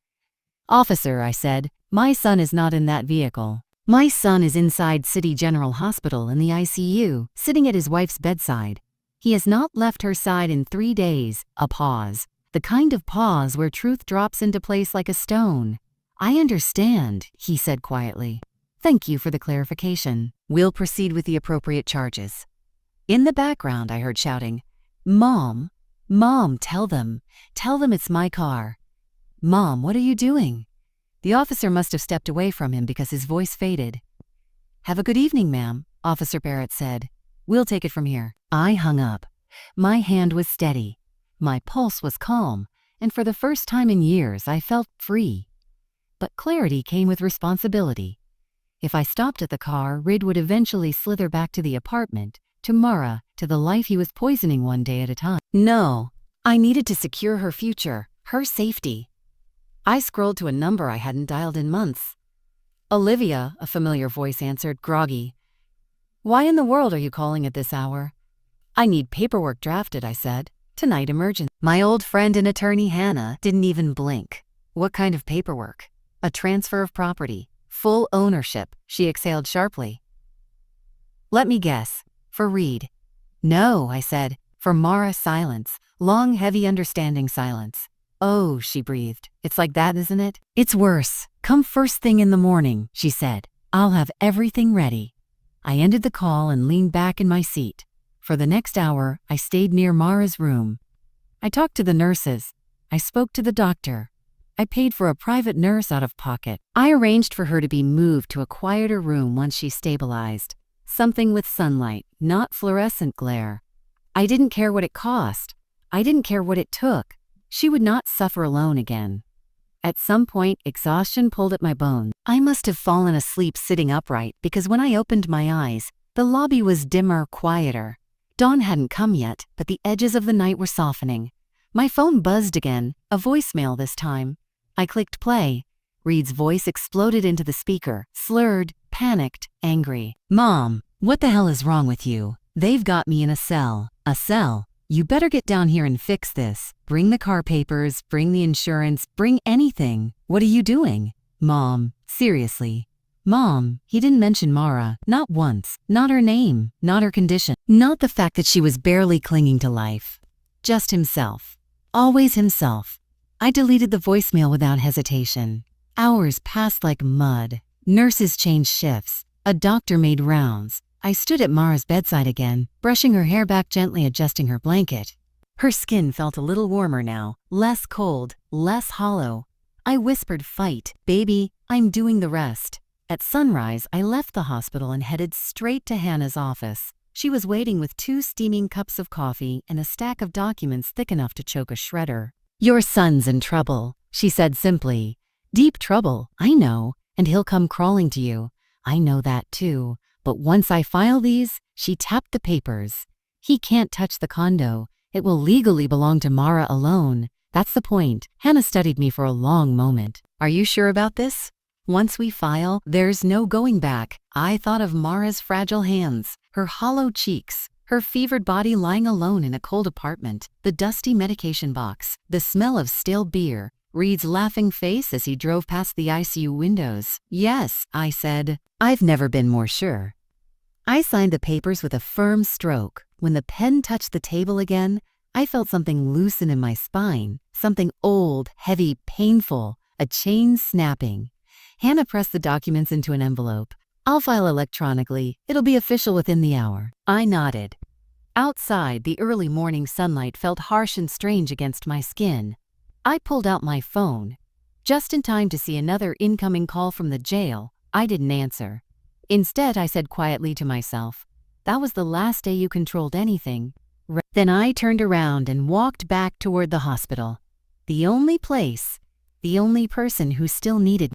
"Officer," I said, "my son is not in that vehicle. My son is inside City General Hospital in the ICU, sitting at his wife's bedside. He has not left her side in 3 days." A pause. The kind of pause where truth drops into place like a stone. "I understand," he said quietly. "Thank you for the clarification. We'll proceed with the appropriate charges." In the background, I heard shouting, "Mom, Mom, tell them it's my car. Mom, what are you doing?" The officer must have stepped away from him because his voice faded. "Have a good evening, ma'am," Officer Barrett said. "We'll take it from here." I hung up. My hand was steady. My pulse was calm, and for the first time in years, I felt free. But clarity came with responsibility. If I stopped at the car, Rid would eventually slither back to the apartment, to Mara, to the life he was poisoning one day at a time. No, I needed to secure her future, her safety. I scrolled to a number I hadn't dialed in months. "Olivia," a familiar voice answered, groggy. "Why in the world are you calling at this hour?" "I need paperwork drafted," I said. "Tonight emergency." My old friend and attorney Hannah didn't even blink. "What kind of paperwork?" "A transfer of property. Full ownership," she exhaled sharply. "Let me guess. For Reed." "No," I said. For Mara, silence. Long, heavy, understanding silence. "Oh," she breathed. "It's like that, isn't it?" "It's worse. Come first thing in the morning," she said. "I'll have everything ready." I ended the call and leaned back in my seat. For the next hour, I stayed near Mara's room. I talked to the nurses. I spoke to the doctor. I paid for a private nurse out of pocket. I arranged for her to be moved to a quieter room once she stabilized. Something with sunlight, not fluorescent glare. I didn't care what it cost. I didn't care what it took. She would not suffer alone again. At some point, exhaustion pulled at my bones. I must have fallen asleep sitting upright because when I opened my eyes, the lobby was dimmer, quieter. Dawn hadn't come yet, but the edges of the night were softening. My phone buzzed again, a voicemail this time. I clicked play. Reed's voice exploded into the speaker, slurred, panicked, angry. "Mom, what the hell is wrong with you? They've got me in a cell. A cell. You better get down here and fix this. Bring the car papers, bring the insurance, bring anything. What are you doing?" "Mom, seriously." "Mom, he didn't mention Mara. Not once. Not her name. Not her condition. Not the fact that she was barely clinging to life. Just himself. Always himself." I deleted the voicemail without hesitation. Hours passed like mud. Nurses changed shifts. A doctor made rounds. I stood at Mara's bedside again, brushing her hair back, gently adjusting her blanket. Her skin felt a little warmer now, less cold, less hollow. I whispered, "Fight, baby, I'm doing the rest." At sunrise, I left the hospital and headed straight to Hannah's office. She was waiting with 2 steaming cups of coffee and a stack of documents thick enough to choke a shredder. "Your son's in trouble," she said simply. "Deep trouble, I know, and he'll come crawling to you. I know that too. But once I file these, she tapped the papers. He can't touch the condo. It will legally belong to Mara alone. That's the point. Hannah studied me for a long moment. Are you sure about this? Once we file, there's no going back. I thought of Mara's fragile hands, her hollow cheeks, her fevered body lying alone in a cold apartment, the dusty medication box, the smell of stale beer, Reed's laughing face as he drove past the ICU windows. Yes, I said. I've never been more sure. I signed the papers with a firm stroke. When the pen touched the table again, I felt something loosen in my spine, something old, heavy, painful, a chain snapping. Hannah pressed the documents into an envelope. I'll file electronically. It'll be official within the hour. I nodded. Outside, the early morning sunlight felt harsh and strange against my skin. I pulled out my phone. Just in time to see another incoming call from the jail, I didn't answer. Instead, I said quietly to myself, that was the last day you controlled anything. Then I turned around and walked back toward the hospital. The only place, the only person who still needed